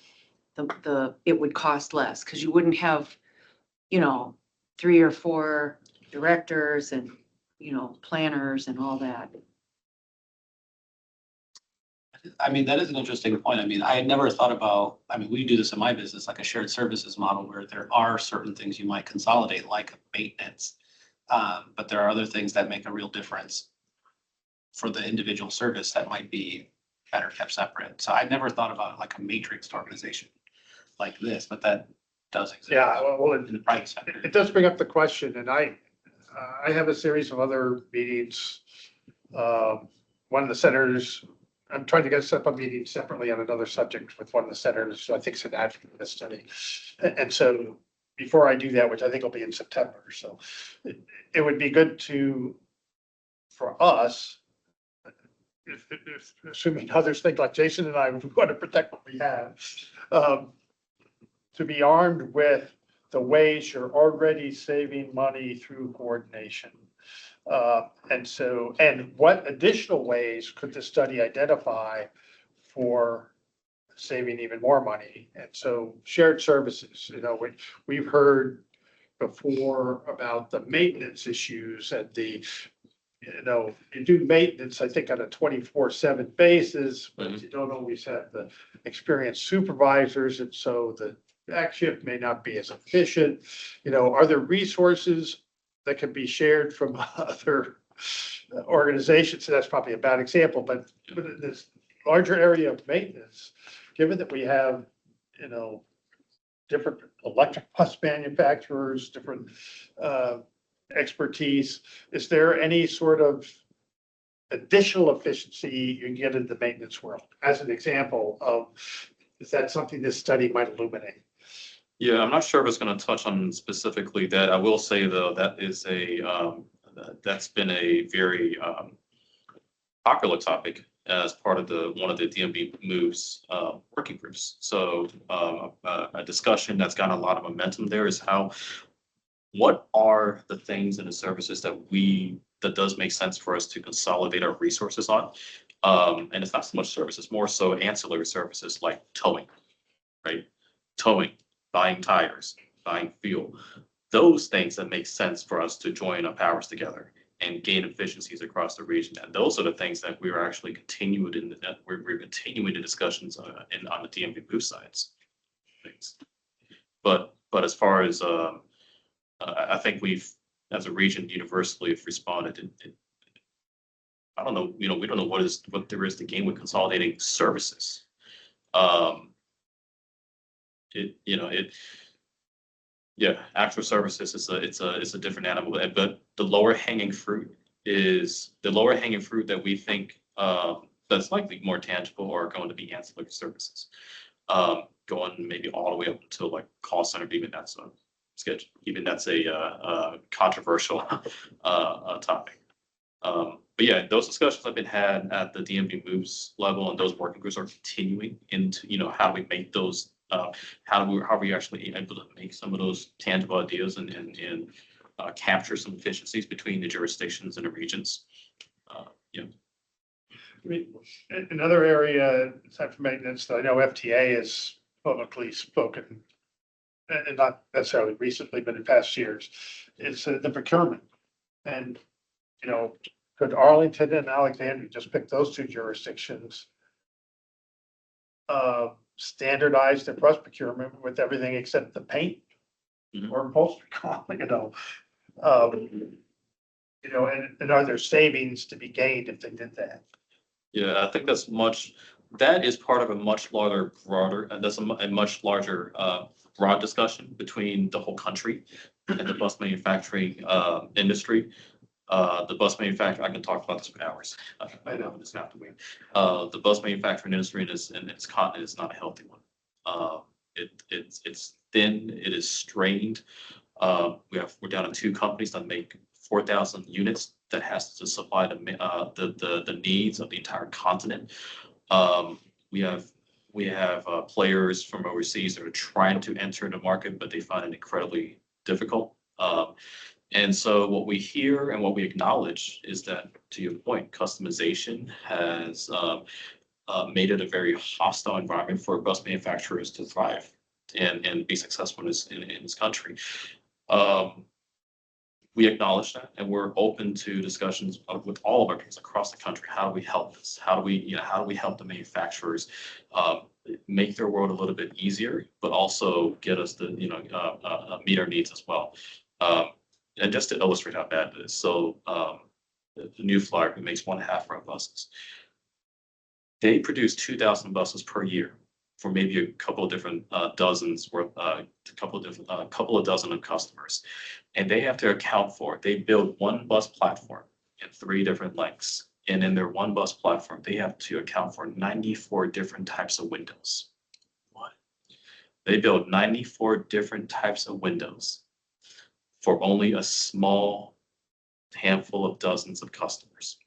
it would cost less because you wouldn't have, 3 or 4 directors and, planners and all that. I mean, that is an interesting point. I mean, I had never thought about, we do this in my business, like a shared services model where there are certain things you might consolidate, like maintenance. But there are other things that make a real difference for the individual service that might be better kept separate. So I never thought about like a matrixed organization like this, but that does exist. Yeah, well, In the private sector. it does bring up the question, and I have a series of other meetings. One of the senators, I'm trying to get set up a meeting separately on another subject with one of the senators, who I think is an advocate of this study. And so before I do that, which I think will be in September, so it would be good for us, if assuming others think like Jason and I, we want to protect what we have, to be armed with the ways you're already saving money through coordination. And what additional ways could the study identify for saving even more money? And so shared services, we've heard before about the maintenance issues and you do maintenance, I think, on a 24/7 basis, but you don't always have the experienced supervisors. And so the back shift may not be as efficient. Are there resources that can be shared from other organizations? So that's probably a bad example, but in this larger area of maintenance, given that we have, different electric bus manufacturers, different expertise, is there any sort of additional efficiency you can get in the maintenance world? As an example is that something this study might illuminate? Yeah, I'm not sure if it's going to touch on specifically that. I will say though, that is that's been a very popular topic as part of one of the DMV moves working groups. So a discussion that's got a lot of momentum there is what are the things and the services that does make sense for us to consolidate our resources on? And it's not so much services, more so ancillary services like towing, right? Towing, buying tires, buying fuel, those things that make sense for us to join our powers together and gain efficiencies across the region. And those are the things that we are actually we're continuing the discussions on the DMV booth sides. Things. But as far as I think we've, as a region, universally have responded. I don't know, we don't know what there is to gain with consolidating services. Actual services is it's a different animal, but the lower hanging fruit that we think that's likely more tangible are going to be ancillary services. Going maybe all the way up until like call center, even that's a sketch, even that's a controversial topic. But yeah, those discussions have been had at the DMV moves level, and those working groups are continuing into, how do we make those, how are we actually able to make some of those tangible ideas and capture some efficiencies between the jurisdictions and the regions. I mean, another area, aside from maintenance, that I know FTA has publicly spoken, and not necessarily recently, but in past years, is the procurement. And, could Arlington and Alexandria just pick those two jurisdictions? Standardize their bus procurement with everything except the paint or upholstery, and are there savings to be gained if they did that? Yeah, I think that is part of a much larger, broader, and that's a much larger, broad discussion between the whole country and the bus manufacturing industry. The bus manufacturer, I can talk about this for hours. I know this have to wait. The bus manufacturing industry in its continent is not a healthy one. It's thin, it is strained. We're down to 2 companies that make 4,000 units that has to supply the needs of the entire continent. We have players from overseas that are trying to enter the market, but they find it incredibly difficult. And so what we hear and what we acknowledge is that, to your point, customization has made it a very hostile environment for bus manufacturers to thrive and be successful in this country. We acknowledge that, and we're open to discussions with all of our peers across the country. How do we help this? How do we help the manufacturers make their world a little bit easier, but also get us to meet our needs as well. And just to illustrate how bad it is, so the New Flyer, who makes 1/2 of our buses, they produce 2,000 buses per year for maybe a couple of different dozens worth, a couple of dozen of customers, and they have to account for. They build one bus platform in 3 different lengths, and in their one bus platform, they have to account for 94 different types of windows. What? They build 94 different types of windows for only a small handful of dozens of customers.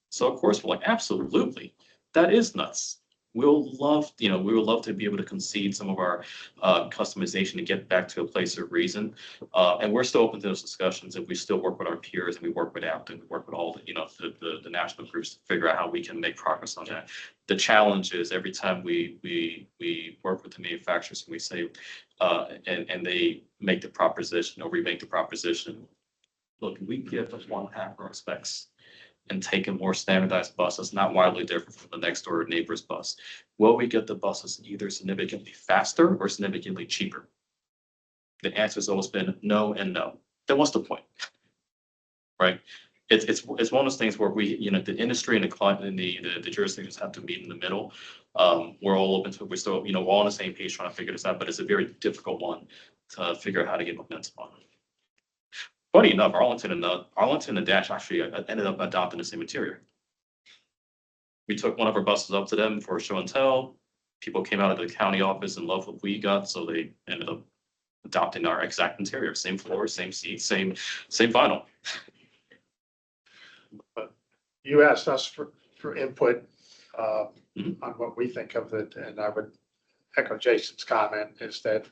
So of course, we're like, absolutely, that is nuts. We would love to be able to concede some of our customization to get back to a place of reason. And we're still open to those discussions, and we still work with our peers, and we work with APT, and we work with all the national groups to figure out how we can make progress on that. The challenge is every time we work with the manufacturers and we say, and they make the proposition, or we make the proposition, look, we give us 1/2 our specs and take a more standardized buses, not wildly different from the next door neighbor's bus. Will we get the buses either significantly faster or significantly cheaper? The answer has always been no and no. Then what's the point? Right? It's one of those things where we, the industry and the client and the jurisdictions have to meet in the middle. We're all open to it. We're still, we're all on the same page trying to figure this out, but it's a very difficult one to figure out how to get momentum on. Funny enough, Arlington and Dash actually ended up adopting the same interior. We took one of our buses up to them for a show and tell. People came out of the county office and loved what we got, so they ended up adopting our exact interior, same floor, same seat, same vinyl. But you asked us for input Mhm. on what we think of it, and I would echo Jason's comment is that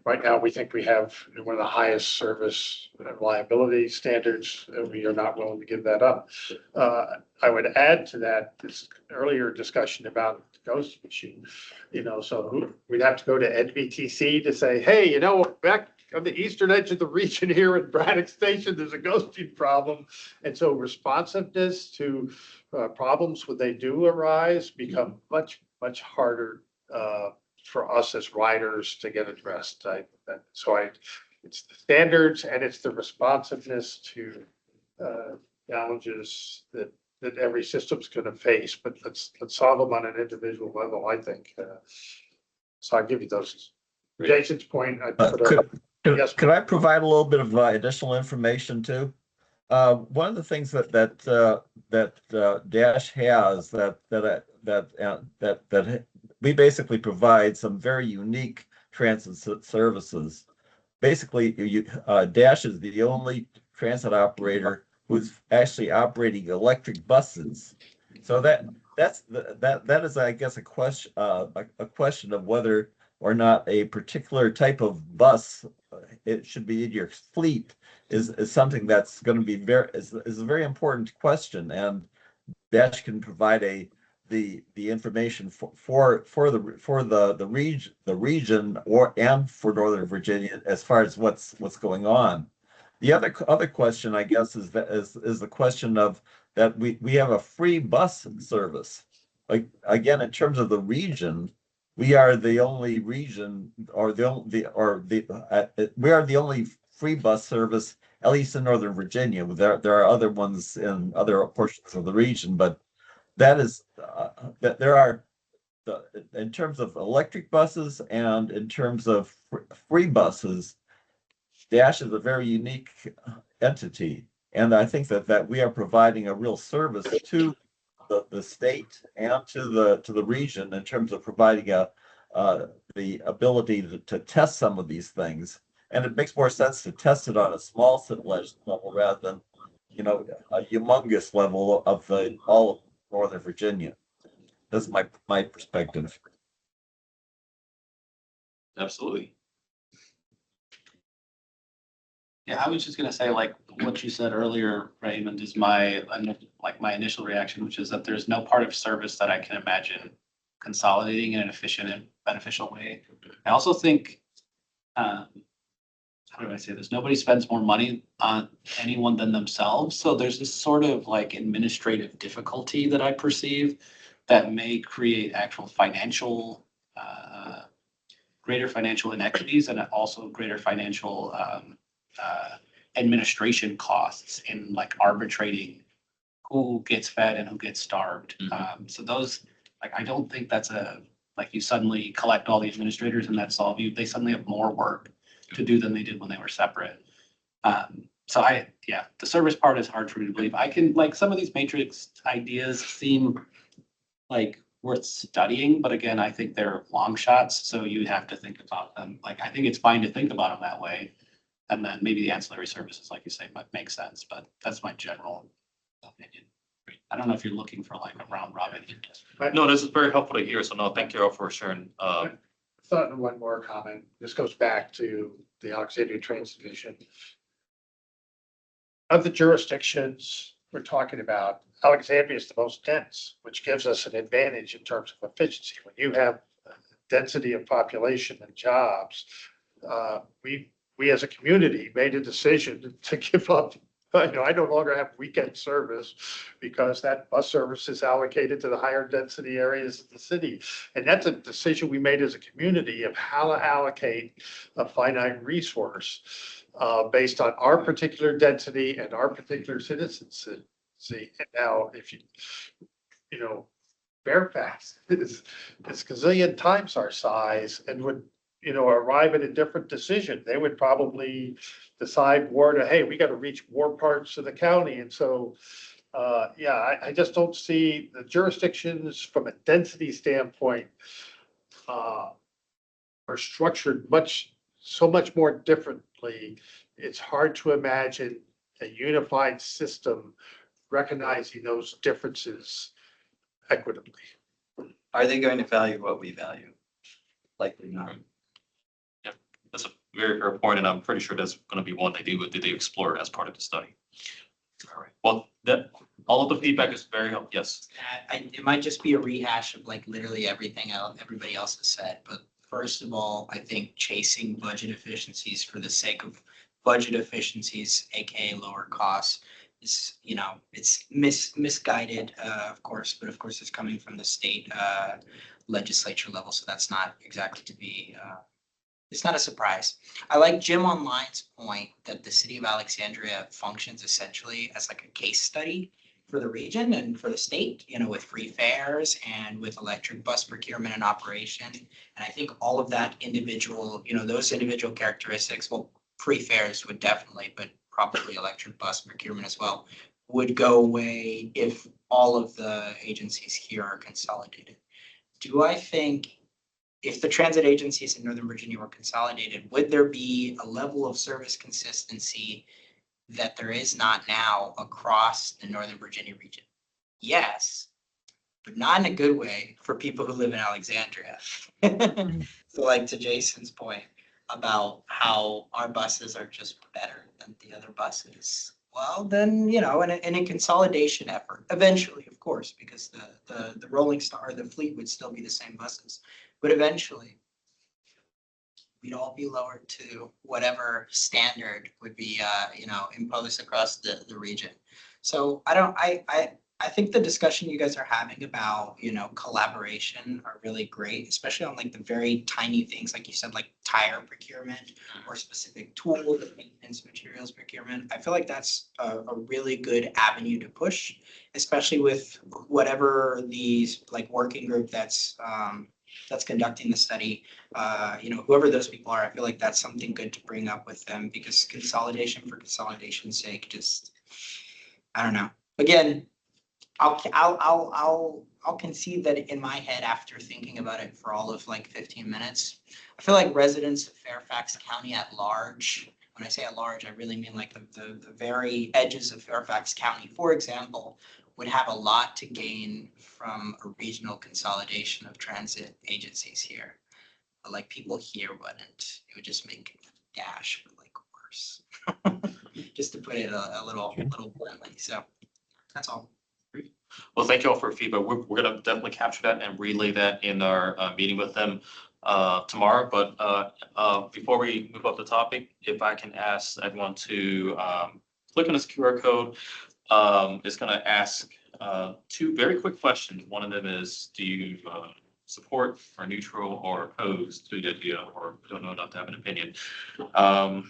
right now we think we have one of the highest service and reliability standards. We are not willing to give that up. I would add to that this earlier discussion about the ghost machine, so we'd have to go to NVTC to say, hey, back on the eastern edge of the region here at Braddock Station, there's a ghosting problem. And so responsiveness to problems when they do arise become much, much harder for us as riders to get addressed. It's the standards and it's the responsiveness to challenges that every system's going to face, but let's solve them on an individual level, I think. So I'll give you those. Jason's point, I put a, yes. Could I provide a little bit of additional information too? One of the things that Dash has that we basically provide some very unique transit services. Basically, Dash is the only transit operator who's actually operating electric buses. So that is, I guess, a question of whether or not a particular type of bus it should be in your fleet is something that's going to be is a very important question, and Dash can provide the information for the region and for Northern Virginia as far as what's going on. The other question, I guess, is the question of that we have a free bus service. Like again, in terms of the region, we are the only region, we are the only free bus service, at least in Northern Virginia. There are other ones in other portions of the region, but that is that there are in terms of electric buses and in terms of free buses, Dash is a very unique entity, and I think that we are providing a real service to the state and to the region in terms of providing the ability to test some of these things. And it makes more sense to test it on a small level rather than a humongous level of all of Northern Virginia. That's my perspective. Absolutely. Yeah, I was just gonna say, like, what you said earlier, Raymond, is my initial reaction, which is that there's no part of service that I can imagine consolidating in an efficient and beneficial way. I also think, how do I say this? Nobody spends more money on anyone than themselves. So there's this sort of like administrative difficulty that I perceive that may create actual greater financial inequities and also greater financial administration costs in like arbitrating who gets fed and who gets starved. So those, like, I don't think that's you suddenly collect all the administrators and that solve you. They suddenly have more work to do than they did when they were separate. The service part is hard for me to believe. I can, like, some of these matrix ideas seem like worth studying, but again, I think they're long shots, so you have to think about them. Like, I think it's fine to think about them that way. And then maybe the ancillary services, like you say, might make sense, but that's my general opinion. I don't know if you're looking for like a round robin. No, this is very helpful to hear. So no, thank you all for sharing. Thought of one more comment. This goes back to the Alexandria Transit Division. Of the jurisdictions we're talking about, Alexandria is the most dense, which gives us an advantage in terms of efficiency. When you have density of population and jobs, we as a community made a decision to give up. I no longer have weekend service because that bus service is allocated to the higher density areas of the city. And that's a decision we made as a community of how to allocate a finite resource based on our particular density and our particular citizens. See, and now if Fairfax is gazillion times our size and would arrive at a different decision. They would probably decide hey, we got to reach more parts of the county. And so, I just don't see the jurisdictions from a density standpoint are structured so much more differently. It's hard to imagine a unified system recognizing those differences equitably. Are they going to value what we value? Likely not. That's a very fair point, and I'm pretty sure that's gonna be one they explore as part of the study. All right, well, all of the feedback is very helpful, yes. It might just be a rehash of like literally everything else, everybody else has said, but first of all, I think chasing budget efficiencies for the sake of budget efficiencies, AKA lower costs, is, it's misguided, of course, but of course it's coming from the state, legislature level, so that's not exactly to be, it's not a surprise. I like Jim Online's point that the city of Alexandria functions essentially as like a case study for the region and for the state, with free fares and with electric bus procurement and operation. And I think all of that individual, those individual characteristics, well, free fares would definitely, but probably electric bus procurement as well, would go away if all of the agencies here are consolidated. Do I think if the transit agencies in Northern Virginia were consolidated, would there be a level of service consistency that there is not now across the Northern Virginia region? Yes, but not in a good way for people who live in Alexandria. So like to Jason's point about how our buses are just better than the other buses. Well, then, in a consolidation effort, eventually, of course, because the Rolling Star, the fleet would still be the same buses. But eventually, we'd all be lowered to whatever standard would be, imposed across the region. So I think the discussion you guys are having about, collaboration are really great, especially on like the very tiny things, like you said, like tire procurement or specific tool, maintenance materials procurement. I feel like that's a really good avenue to push, especially with whatever these like working group that's conducting the study, whoever those people are, I feel like that's something good to bring up with them, because consolidation for consolidation's sake, just, I don't know. Again, I'll concede that in my head, after thinking about it for all of like 15 minutes, I feel like residents of Fairfax County at large, when I say at large, I really mean like the very edges of Fairfax County, for example, would have a lot to gain from a regional consolidation of transit agencies here. But like people here wouldn't. It would just make Dash like worse. Just to put it a little bluntly. So that's all. Well, thank you all for your feedback. We're gonna definitely capture that and relay that in our meeting with them tomorrow. But before we move up the topic, if I can ask everyone to click on this QR code. It's gonna ask two very quick questions. One of them is, do you support or neutral or opposed to the idea, or don't know enough to have an opinion? And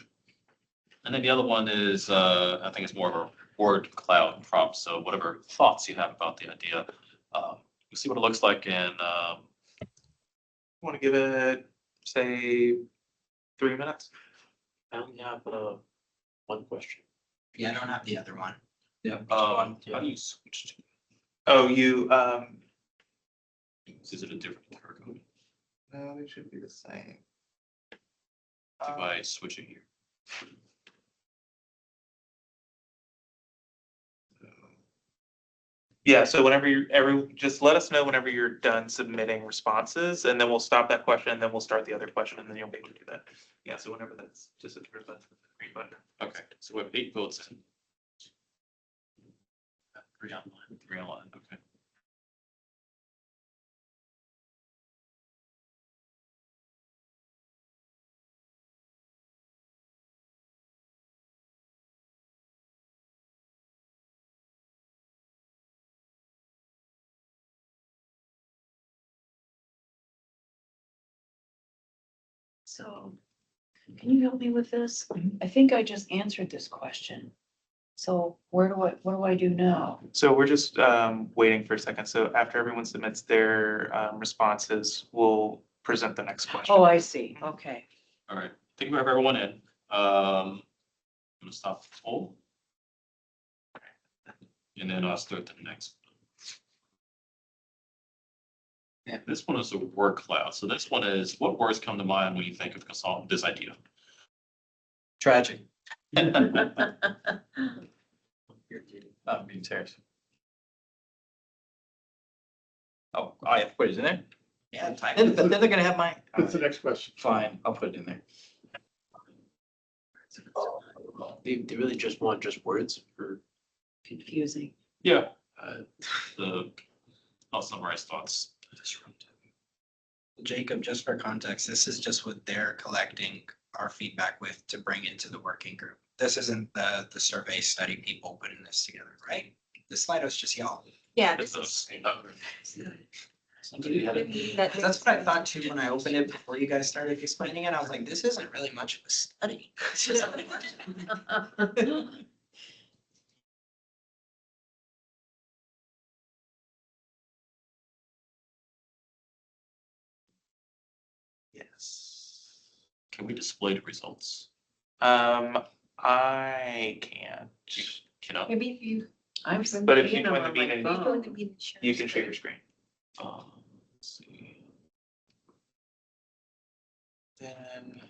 then the other one is, I think it's more of a word cloud prompt. So whatever thoughts you have about the idea, we'll see what it looks like. And Want to give it, say, 3 minutes? I only have one question. Yeah, I don't have the other one. Yeah. how do you switch to? Oh, you, Is it a different QR code? no, they should be the same. If I switch it here? Yeah, so whenever just let us know whenever you're done submitting responses, and then we'll stop that question, and then we'll start the other question, and then you'll be able to do that. Yeah, so whenever that's disappears, that's the green button. Okay, so we have 8 votes in. 3 online. 3 online, okay. So, can you help me with this? I think I just answered this question. So what do I do now? So we're just waiting for a second. So after everyone submits their responses, we'll present the next question. Oh, I see. Okay. All right, I think we have everyone in. I'm gonna stop the poll. And then I'll start the next. Yeah, this one is a word cloud. So this one is, what words come to mind when you think of this idea? Tragic. Being serious. Oh, I have to put it in there? Yeah, time. Then they're gonna have my, That's the next question. fine, I'll put it in there. They really just want just words or, Confusing. Yeah, uh, I'll summarize thoughts. Jacob, just for context, this is just what they're collecting our feedback with to bring into the working group. This isn't the survey study people putting this together, right? The slide was just y'all. Yeah, It's this is. Somebody had it. That's what I thought too when I opened it before you guys started explaining it. I was like, this isn't really much of a study. It's just- Yes. Can we display the results? I can't, Cannot. Maybe if you. I'm but if you seeing them join the on my meeting, Go in phone. the meeting, share you can share your screen. screen. Let's see. Then.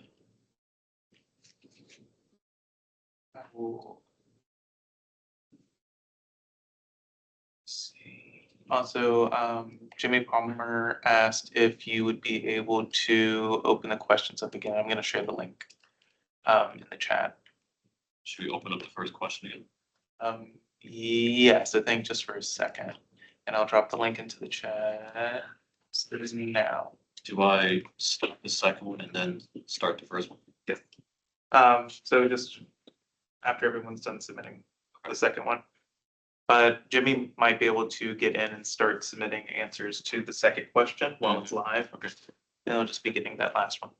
I will. See. Also, Jimmy Palmer asked if you would be able to open the questions up again. I'm gonna share the link in the chat. Should we open up the first question again? Yes, I think just for a second. And I'll drop the link into the chat. So it is now. Do I stop the second one and then start the first one? So just after everyone's done submitting the second one. But Jimmy might be able to get in and start submitting answers to the second question while it's live. Okay. And I'll just be getting that last one.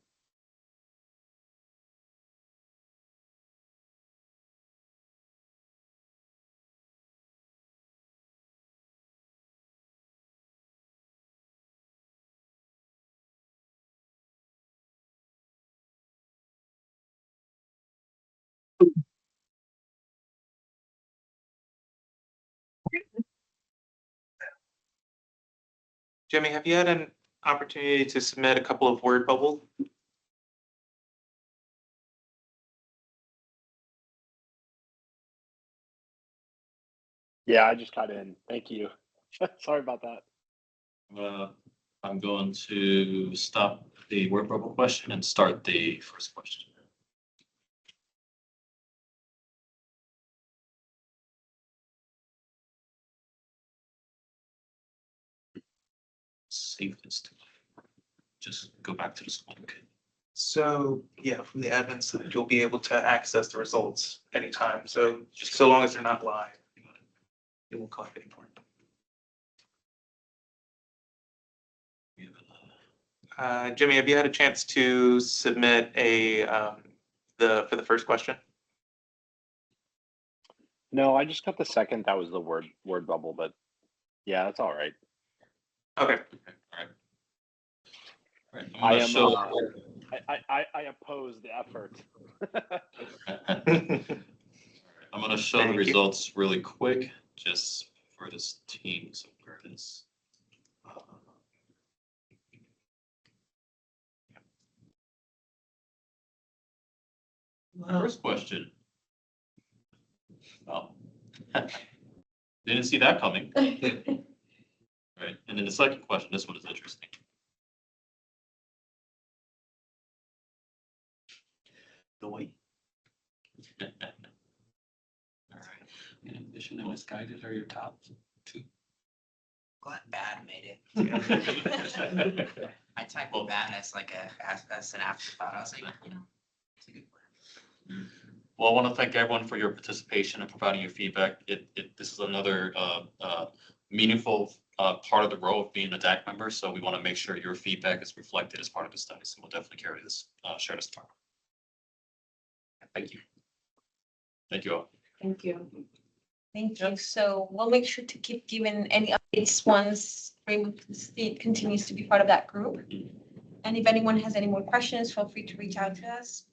Jimmy, have you had an opportunity to submit a couple of word bubbles? Yeah, I just got in. Thank you. Sorry about that. I'm going to stop the word bubble question and start the first question. Save this. Just go back to this link. So, yeah, from the admin side, you'll be able to access the results anytime. So just so long as they're not live, it won't collect anymore. Jimmy, have you had a chance to submit for the first question? No, I just got the second. That was the word bubble, but yeah, that's all right. Okay. All right. I I'm am. gonna I oppose the effort. I'm gonna show Thank the you. results really quick, just for this team, so where it is. First question. Oh. Didn't see that coming. Right, and then the second question, this one is interesting. The way. All right. In addition and misguided are your top two. Glad bad made it. I typed bad as as an afterthought. I was like, it's a good word. Well, I want to thank everyone for your participation and providing your feedback. This is another meaningful part of the role of being a DAC member. So we want to make sure your feedback is reflected as part of the study. So we'll definitely share this tomorrow. Thank you. Thank you all. Thank you. Thank you. So we'll make sure to keep giving any updates once Rainbow State continues to be part of that group. And if anyone has any more questions, feel free to reach out to us.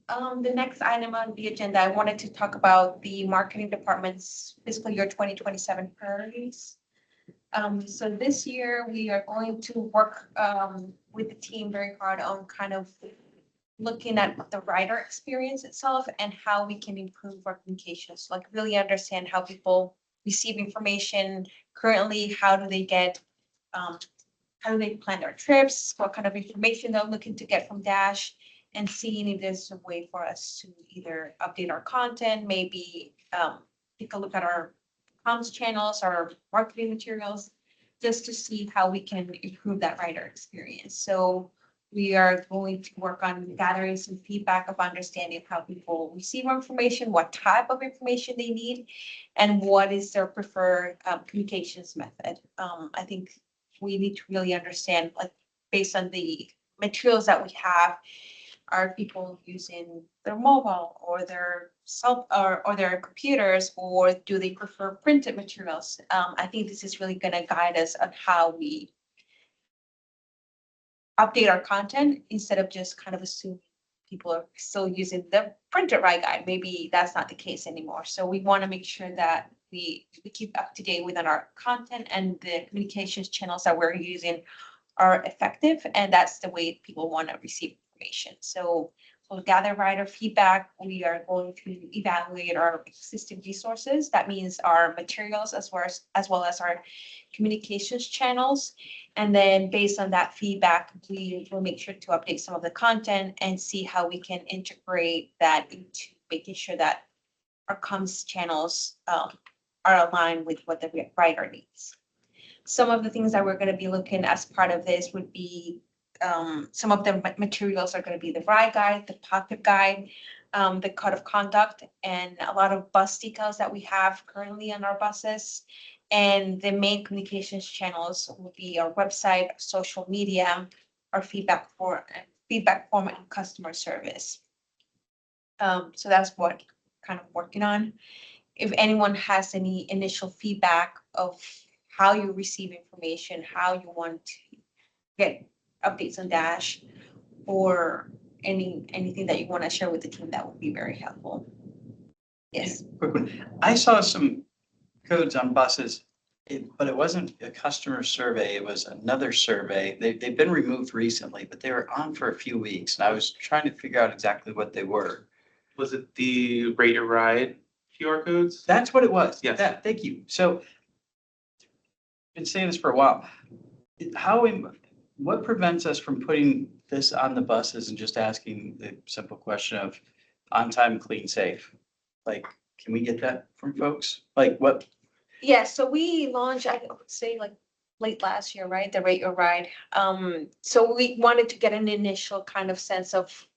The next item on the agenda, I wanted to talk about the marketing department's fiscal year 2027 priorities. So this year we are going to work with the team very hard on kind of looking at the rider experience itself and how we can improve our communications, like really understand how people receive information currently, how do they get, how do they plan their trips, what kind of information they're looking to get from Dash, and seeing if there's a way for us to either update our content, maybe take a look at our comms channels, our marketing materials, just to see how we can improve that rider experience. So we are going to work on gathering some feedback of understanding how people receive our information, what type of information they need, and what is their preferred communications method. I think we need to really understand, like, based on the materials that we have, are people using their mobile or their or their computers, or do they prefer printed materials? I think this is really gonna guide us on how we update our content instead of just kind of assuming people are still using the printed ride guide. Maybe that's not the case anymore. So we want to make sure that we keep up to date within our content, and the communications channels that we're using are effective, and that's the way people want to receive information. So we'll gather rider feedback. We are going to evaluate our existing resources. That means our materials as well as our communications channels. And then based on that feedback, we will make sure to update some of the content and see how we can integrate that into making sure that our comms channels are aligned with what the rider needs. Some of the things that we're going to be looking as part of this would be some of the materials are going to be the ride guide, the pocket guide, the code of conduct, and a lot of bus decals that we have currently on our buses. And the main communications channels will be our website, social media, our feedback form, and customer service. So that's what kind of working on. If anyone has any initial feedback of how you receive information, how you want to get updates on Dash, or anything that you want to share with the team, that would be very helpful. Yes. Quick one. I saw some codes on buses, but it wasn't a customer survey. It was another survey. They've been removed recently, but they were on for a few weeks. And I was trying to figure out exactly what they were. Was it the rate your ride QR codes? That's what it was. Yes. Thank you. So been saying this for a while. What prevents us from putting this on the buses and just asking the simple question of on time, clean, safe? Like, can we get that from folks? Like what? Yeah, so we launched, I would say, like late last year, right? The Rate Your Ride. So we wanted to get an initial kind of sense of.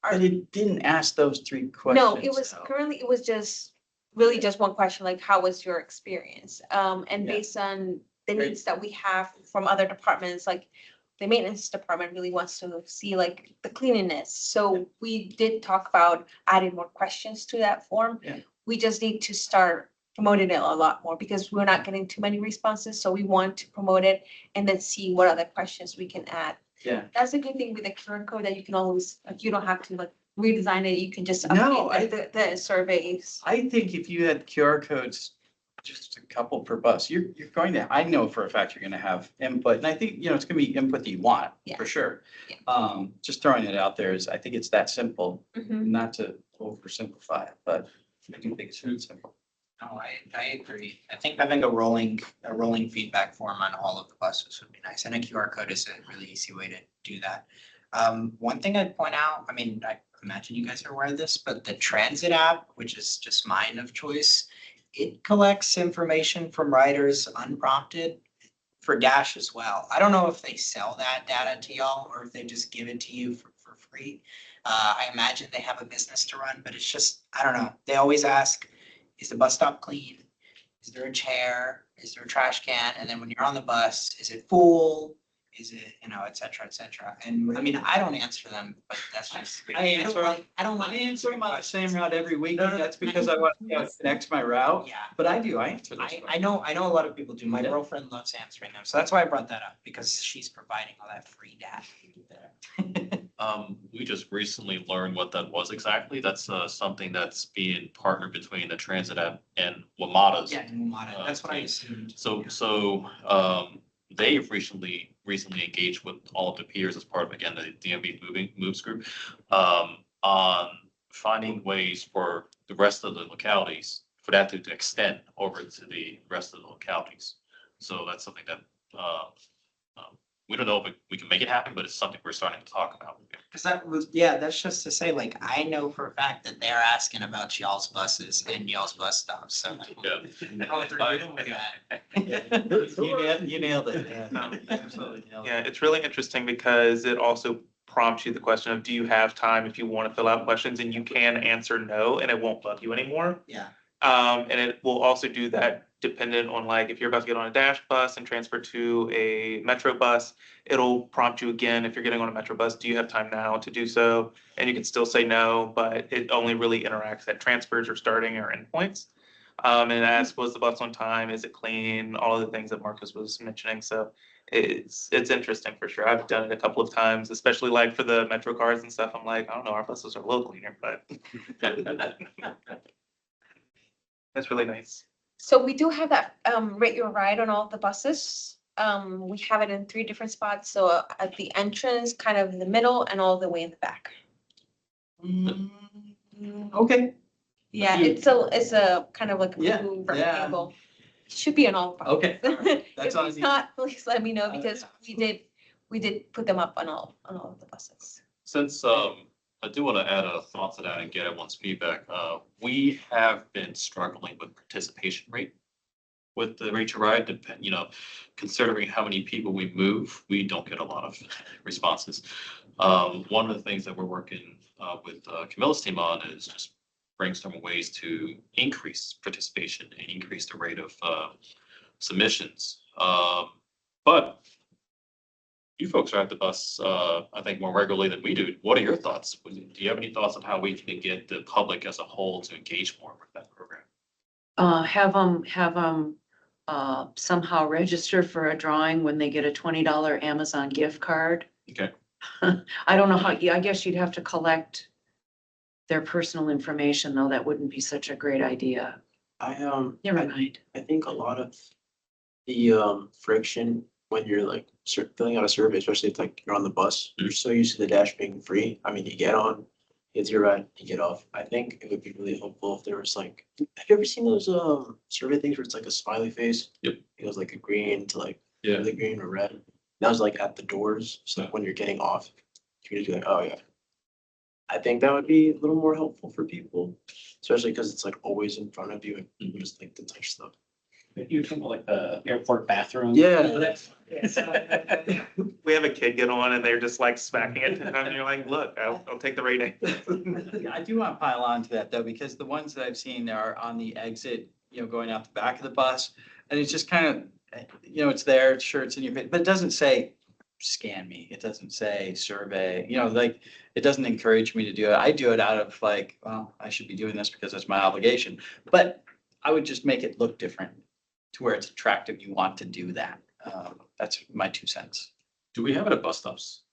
But it didn't ask those three questions. No, it was currently, it was just really just one question, like, how was your experience? And Yeah. based on the needs that we have from other departments, like the maintenance department really wants to see like the cleanliness. So we did talk about adding more questions to that form. Yeah. We just need to start promoting it a lot more because we're not getting too many responses. So we want to promote it and then see what other questions we can add. Yeah. That's a good thing with the QR code, that you can always, like, you don't have to like redesign it. You can just No, update the surveys. I think if you had QR codes, just a couple per bus, you're going to, I know for a fact you're gonna have input. And I think, it's gonna be input that you want, Yeah. for sure. Yeah. Just throwing it out there is, I think it's that simple, Mhm. not to oversimplify it, but I do think it's really simple. No, I agree. I think having a rolling feedback form on all of the buses would be nice, and a QR code is a really easy way to do that. One thing I'd point out, I mean, I imagine you guys are aware of this, but the transit app, which is just mine of choice, it collects information from riders unprompted for Dash as well. I don't know if they sell that data to y'all or if they just give it to you for free. I imagine they have a business to run, but it's just, I don't know. They always ask, is the bus stop clean? Is there a chair? Is there a trash can? And then when you're on the bus, is it full? Is it, et cetera, et cetera. And I mean, I don't answer them, but that's just. I answer my same route every week. That's because I want to connect my route. Yeah. But I answer this. I know a lot of people do. My Yeah. girlfriend loves answering them. So that's why I brought that up, because she's providing all that free data. We just recently learned what that was exactly. That's something that's being partnered between the Transit app and WMATA's. Yeah, that's what I assumed. So they've recently recently engaged with all of the peers as part of, again, the DMV moves group, on finding ways for the rest of the localities, for that to extend over to the rest of the localities. So that's something that, we don't know if we can make it happen, but it's something we're starting to talk about. Cause that was, yeah, that's just to say, like, I know for a fact that they're asking about y'all's buses and y'all's bus stops, so. Yeah. How they're doing with that. You nailed it. Yeah, absolutely nailed it. Yeah, it's really interesting because it also prompts you the question of, do you have time if you want to fill out questions, and you can answer no, and it won't bug you anymore. Yeah. And it will also do that dependent on, like, if you're about to get on a dash bus and transfer to a metro bus, it'll prompt you again, if you're getting on a metro bus, do you have time now to do so? And you can still say no, but it only really interacts at transfers or starting or endpoints. And it asks, was the bus on time? Is it clean? All of the things that Marcus was mentioning. So it's interesting for sure. I've done it a couple of times, especially like for the metro cars and stuff. I'm like, I don't know, our buses are a little cleaner, but that's really nice. So we do have that rate your ride on all the buses. We have it in 3 different spots. So at the entrance, kind of in the middle, and all the way in the back. Okay. Yeah, it's a kind of like a Yeah, blue yeah. rectangle. It should be on all the buses. Okay. That's If all I it's need. not, please let me know, because we did put them up on all of the buses. Since, I do want to add a thought to that and get everyone's feedback. We have been struggling with participation rate with the Rate Your Ride, considering how many people we move, we don't get a lot of responses. One of the things that we're working with Camilla's team on is just brainstorming ways to increase participation and increase the rate of submissions. But you folks are at the bus, I think, more regularly than we do. What are your thoughts? Do you have any thoughts on how we can get the public as a whole to engage more with that program? Have them somehow register for a drawing when they get a $20 Amazon gift card. Okay. I don't know how, I guess you'd have to collect their personal information, though. That wouldn't be such a great idea. Never mind. I think a lot of the friction when you're like filling out a survey, especially if like you're on the bus, you're so used to the dash being free. I mean, you get on, it's your ride, you get off. I think it would be really helpful if there was like, have you ever seen those survey things where it's like a smiley face? Yep. It goes like a green to like Yeah. really green or red. That was like at the doors. So like when you're getting off, you can just be like, oh yeah. I think that would be a little more helpful for people, especially because it's like always in front of you and people just like to touch stuff. You're talking about like the airport bathroom? Yeah. We have a kid get on and they're just like smacking it, and you're like, look, I'll take the rating. I do want to pile on to that though, because the ones that I've seen are on the exit, going out the back of the bus. And it's just kind of, it's there, sure, it's in your face, but it doesn't say scan me. It doesn't say survey, like it doesn't encourage me to do it. I do it out of like, well, I should be doing this because it's my obligation. But I would just make it look different to where it's attractive. You want to do that. That's my 2 cents. Do we have it at bus stops?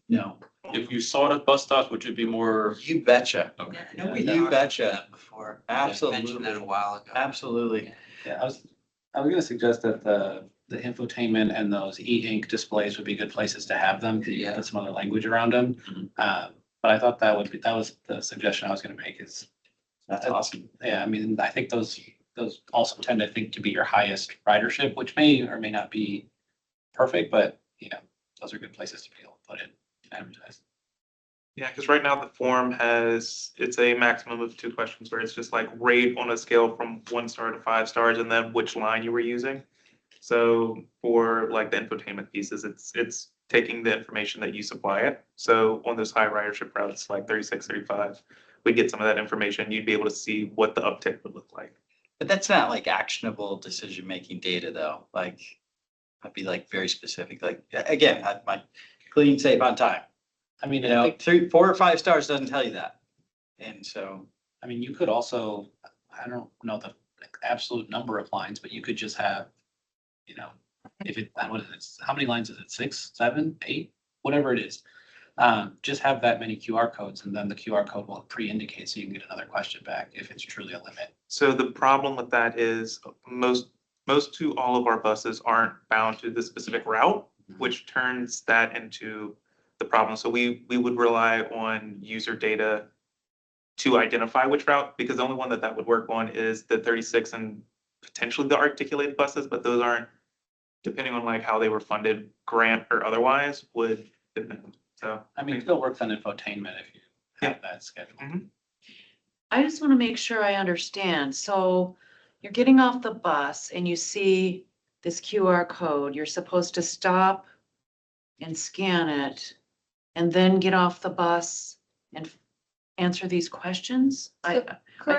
No, If you saw it at bus stops, would you be more? you betcha. Okay. No, we You talked about betcha. that before. I mentioned that a Absolutely. while ago. Absolutely. Yeah, I was gonna suggest that the infotainment and those e-ink displays would be good places to have them, because you can put some other language around them. Mhm. But I thought that was the suggestion I was gonna make is, That's awesome. yeah, I mean, I think those also tend, I think, to be your highest ridership, which may or may not be perfect, but those are good places to be able to put it and advertise. Yeah, because right now the form it's a maximum of 2 questions where it's just like rate on a scale from 1 star to 5 stars and then which line you were using. So for like the infotainment pieces, it's taking the information that you supply it. So on those high ridership routes, like 36, 35, we get some of that information. You'd be able to see what the uptick would look like. But that's not like actionable decision-making data though. Like, I'd be like very specific, like, again, my clean, safe, on time. I mean, I think 3, 4 or 5 stars doesn't tell you that. And so, I mean, you could also, I don't know the absolute number of lines, but you could just have, if it, what is it, how many lines is it? 6, 7, 8, whatever it is. Just have that many QR codes, and then the QR code will pre-indicate so you can get another question back if it's truly a limit. So the problem with that is most to all of our buses aren't bound to the specific route. which turns that into the problem. So we would rely on user data to identify which route, because the only one that would work on is the 36 and potentially the articulated buses, but those aren't, depending on like how they were funded, grant or otherwise, would depend. So, I mean, it still works on infotainment if you have that scheduled. I just want to make sure I understand. So you're getting off the bus and you see this QR code. You're supposed to stop and scan it and then get off the bus and answer these questions? I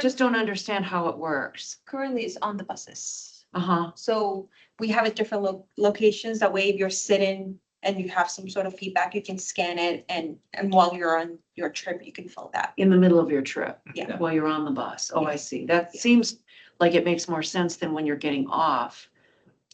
just don't understand how it works. Currently it's on the buses. Uh-huh. So we have it different locations. That way if you're sitting and you have some sort of feedback, you can scan it and while you're on your trip, you can fill that. In the middle of your trip. Yeah. While you're on the bus. Oh, I Yes. see. That seems like it makes more sense than when you're getting off.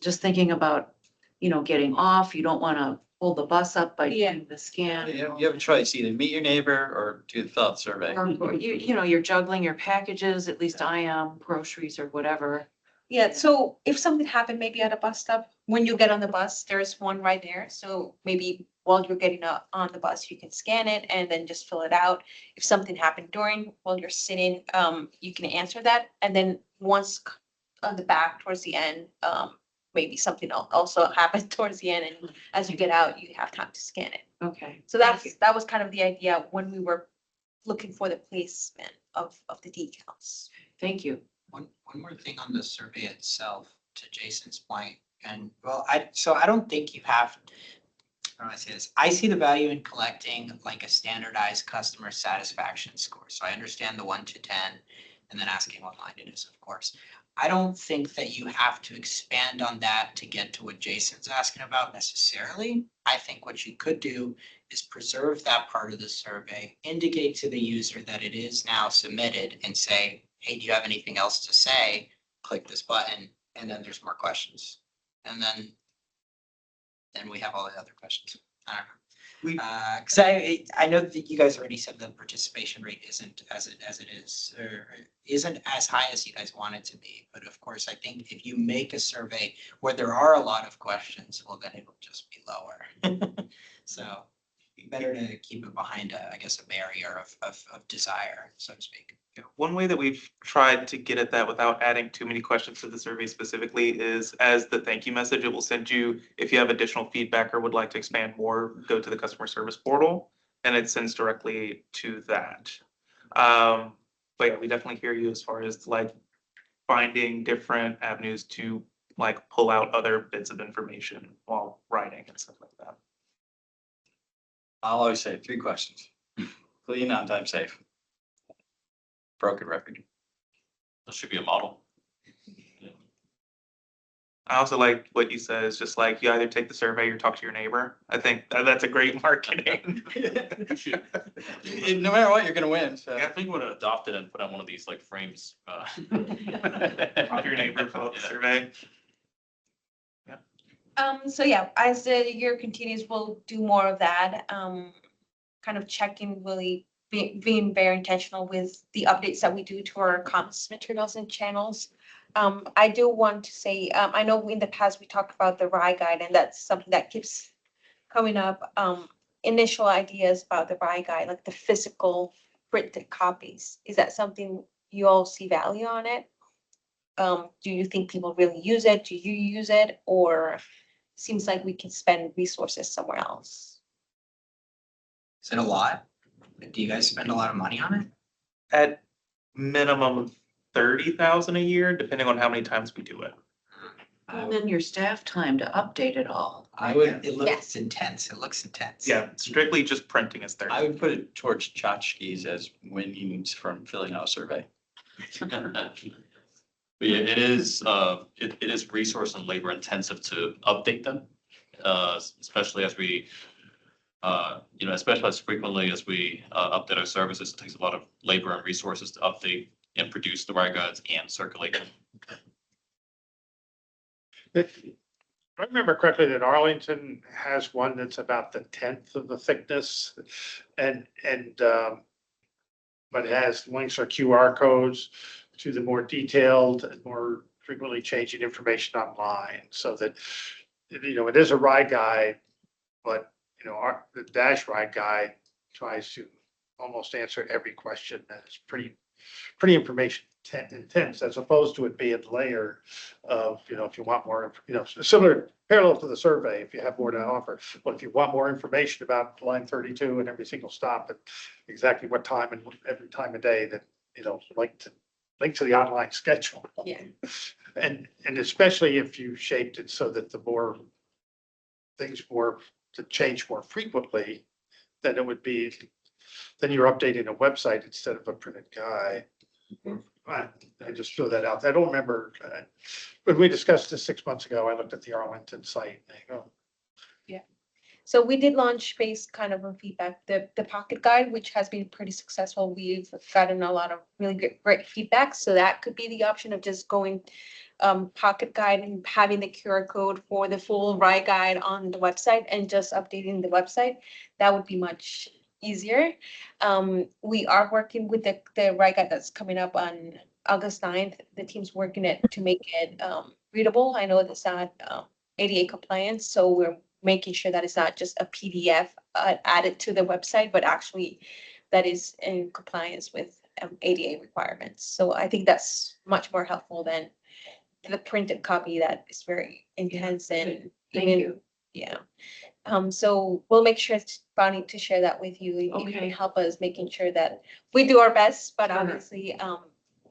Just thinking about, getting off, you don't want to hold the bus up by Yeah. doing the scan. You have a choice, either meet your neighbor or do the fill out survey. Or you're juggling your packages, at least I am, groceries or whatever. Yeah, so if something happened maybe at a bus stop, when you get on the bus, there's one right there. So maybe while you're getting on the bus, you can scan it and then just fill it out. If something happened while you're sitting, you can answer that. And then once on the back towards the end, maybe something also happens towards the end, and as you get out, you have time to scan it. Okay. So that was kind of the idea when we were looking for the placement of the decals. Thank you. One more thing on the survey itself, to Jason's point, and well, I don't think you have, how do I say this? I see the value in collecting like a standardized customer satisfaction score. So I understand the 1 to 10 and then asking what line it is, of course. I don't think that you have to expand on that to get to what Jason's asking about necessarily. I think what you could do is preserve that part of the survey, indicate to the user that it is now submitted and say, hey, do you have anything else to say? Click this button, and then there's more questions. And then we have all the other questions. I don't know. Cause I know that you guys already said the participation rate isn't as it is, or isn't as high as you guys want it to be. But of course, I think if you make a survey where there are a lot of questions, well, then it'll just be lower. So better to keep it behind I guess a barrier of desire, so to speak. yeah, one way that we've tried to get at that without adding too many questions to the survey specifically is as the thank you message, it will send you, if you have additional feedback or would like to expand more, go to the customer service portal and it sends directly to that. But yeah, we definitely hear you as far as like finding different avenues to like pull out other bits of information while writing and stuff like that. I'll always say 3 questions. Clean, on time, safe. Broken record. That should be a model. I also like what you said is just like you either take the survey or talk to your neighbor. I think that's a great marketing. You should, No matter what, you're gonna win, so. I think we're gonna adopt it and put on one of these like frames. Talk to your neighbor, fill out the survey. So yeah, as the year continues, we'll do more of that. Kind of checking, really being very intentional with the updates that we do to our comms materials and channels. I do want to say, I know in the past we talked about the RIE guide, and that's something that keeps coming up. Initial ideas about the RIE guide, like the physical printed copies. Is that something you all see value on it? Do you think people really use it? Do you use it? Or seems like we can spend resources somewhere else? Is it a lot? Do you guys spend a lot of money on it? At minimum 30,000 a year, depending on how many times we do it. And then your staff time to update it all. It looks intense. It looks intense. Yeah, strictly just printing is 30. I would put it towards tchotchkes as winnings from filling out a survey. But yeah, it is resource and labor intensive to update them, especially as we, especially as frequently as we update our services. It takes a lot of labor and resources to update and produce the RIE guides and circulate them. If I remember correctly, that Arlington has one that's about the 10th of the thickness and but it has links or QR codes to the more detailed and more frequently changing information online, so that you know, it is a ride guide, but, you know, the Dash ride guide tries to almost answer every question, and it's pretty information intense, as opposed to it being layered of, you know, if you want more, you know, similar, parallel to the survey, if you have more to offer. But if you want more information about line 32 and every single stop at exactly what time and every time of day, that, you know, link to the online schedule. Yeah. And especially if you shaped it so that the more things more to change more frequently, then it would be, then you're updating a website instead of a printed guide. I just threw that out. I don't remember, when we discussed this 6 months ago, I looked at the Arlington site and I go, So we did launch based kind of on feedback, the pocket guide, which has been pretty successful. We've gotten a lot of really great feedback. So that could be the option of just going pocket guide and having the QR code for the full ride guide on the website and just updating the website. That would be much easier. We are working with the ride guide that's coming up on August 9th. The team's working it to make it readable. I know it's not ADA compliance, so we're making sure that it's not just a PDF added to the website, but actually that is in compliance with ADA requirements. So I think that's much more helpful than the printed copy that is very intense and Thank even, you. yeah. So we'll make sure, Bonnie, to share that with you. You can Okay. help us making sure that we do our best, but Sure. obviously,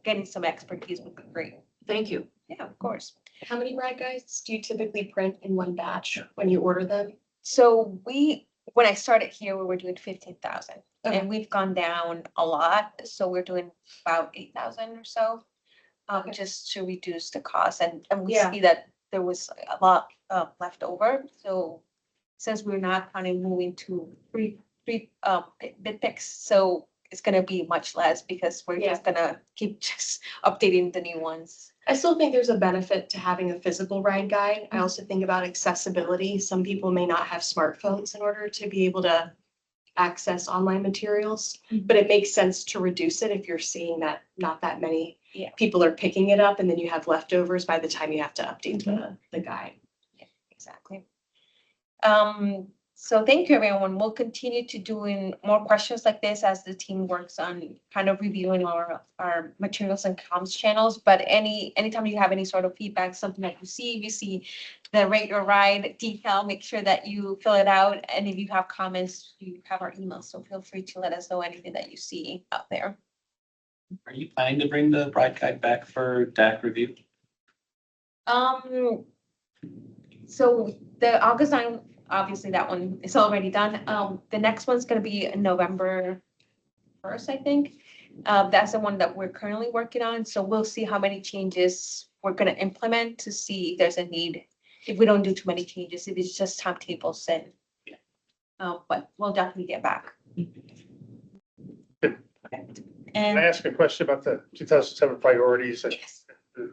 getting some expertise would be great. Thank you. Yeah, of course. How many ride guides do you typically print in one batch when you order them? So when I started here, we were doing 15,000 Okay. and we've gone down a lot. So we're doing about 8,000 or so. Just to reduce the cost and we Yeah. see that there was a lot left over. So since we're not kind of moving to three bit picks, so it's gonna be much less because we're just gonna keep just updating the new ones. I still think there's a benefit to having a physical ride guide. I also think about accessibility. Some people may not have smartphones in order to be able to access online materials, but it makes sense to reduce it if you're seeing that not that many Yeah. people are picking it up and then you have leftovers by the time you have to update the guide. Exactly. So thank you, everyone. We'll continue to doing more questions like this as the team works on kind of reviewing our materials and comms channels. But anytime you have any sort of feedback, something that you see the rate your ride detail, make sure that you fill it out. And if you have comments, you have our email. So feel free to let us know anything that you see out there. Are you planning to bring the ride guide back for DAC review? So the August 9, obviously that one is already done. The next one's gonna be November 1st, I think. That's the one that we're currently working on. So we'll see how many changes we're gonna implement to see if there's a need. If we don't do too many changes, if it's just timetables then. But we'll definitely get back. Can And I ask a question about the 2007 priorities? yes. Yeah,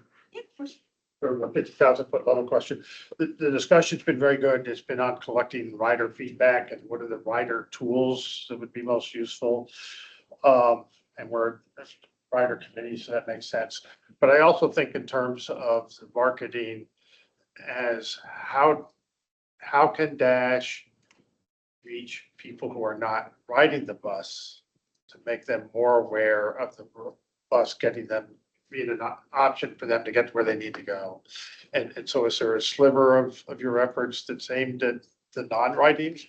of course. Or a 50,000-foot level question. The discussion's been very good. It's been on collecting rider feedback and what are the rider tools that would be most useful. And we're rider committee, so that makes sense. But I also think in terms of the marketing as how can Dash reach people who are not riding the bus to make them more aware of the bus getting them, being an option for them to get to where they need to go. And so is there a sliver of your efforts that's aimed at the non-riding?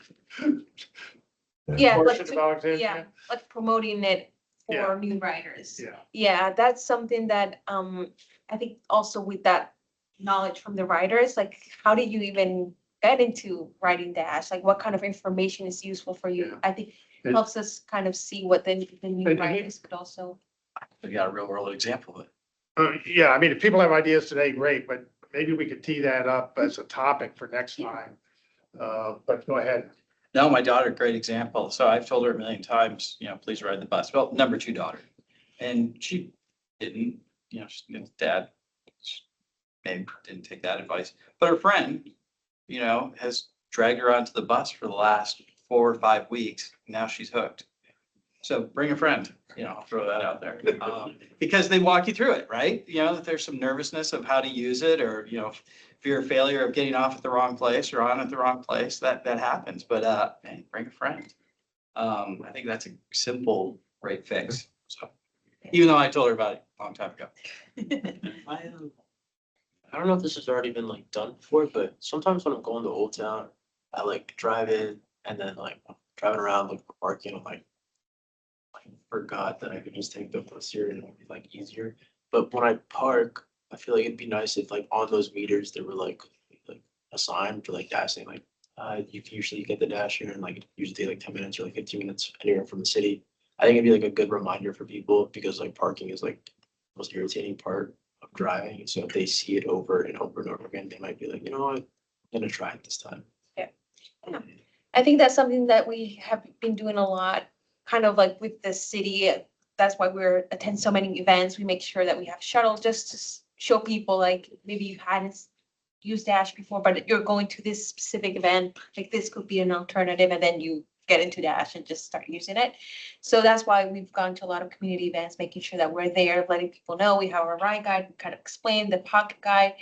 Yeah, portion like of Alexandria? yeah, like promoting it Yeah. for new riders. Yeah. Yeah, that's something that I think also with that knowledge from the riders, like how do you even get into riding Dash? Like what kind of information is useful for you? Yeah. I think It- helps us kind of see what the new And- riders could also. We got a real world example of it. Yeah, I mean, if people have ideas today, great, but maybe we could tee that up as a topic for next time. But go ahead. No, my daughter, great example. So I've told her a million times, you know, please ride the bus. Well, number two daughter. And she didn't, you know, dad maybe didn't take that advice. But her friend, you know, has dragged her onto the bus for the last 4 or 5 weeks. Now she's hooked. So bring a friend, I'll throw that out there. Because they walk you through it, right? That there's some nervousness of how to use it or, fear of failure of getting off at the wrong place or on at the wrong place, that happens. But, man, bring a friend. I think that's a simple, great fix. So, even though I told her about it a long time ago. I don't know if this has already been like done before, but sometimes when I'm going to Old Town, I like drive in and then like driving around looking for parking. I'm like forgot that I could just take the bus here and it would be like easier. But when I park, I feel like it'd be nice if like on those meters there were like a sign for like dashing, like you can usually get the dash here and like it usually take like 10 minutes or like 15 minutes anywhere from the city. I think it'd be like a good reminder for people because like parking is like the most irritating part of driving. So if they see it over and over and over again, they might be like, you know what, I'm gonna try it this time. I think that's something that we have been doing a lot, kind of like with the city. That's why we're attend so many events. We make sure that we have shuttles just to show people like maybe you hadn't used Dash before, but you're going to this specific event, like this could be an alternative, and then you get into Dash and just start using it. So that's why we've gone to a lot of community events, making sure that we're there, letting people know we have our ride guide, we kind of explain the pocket guide,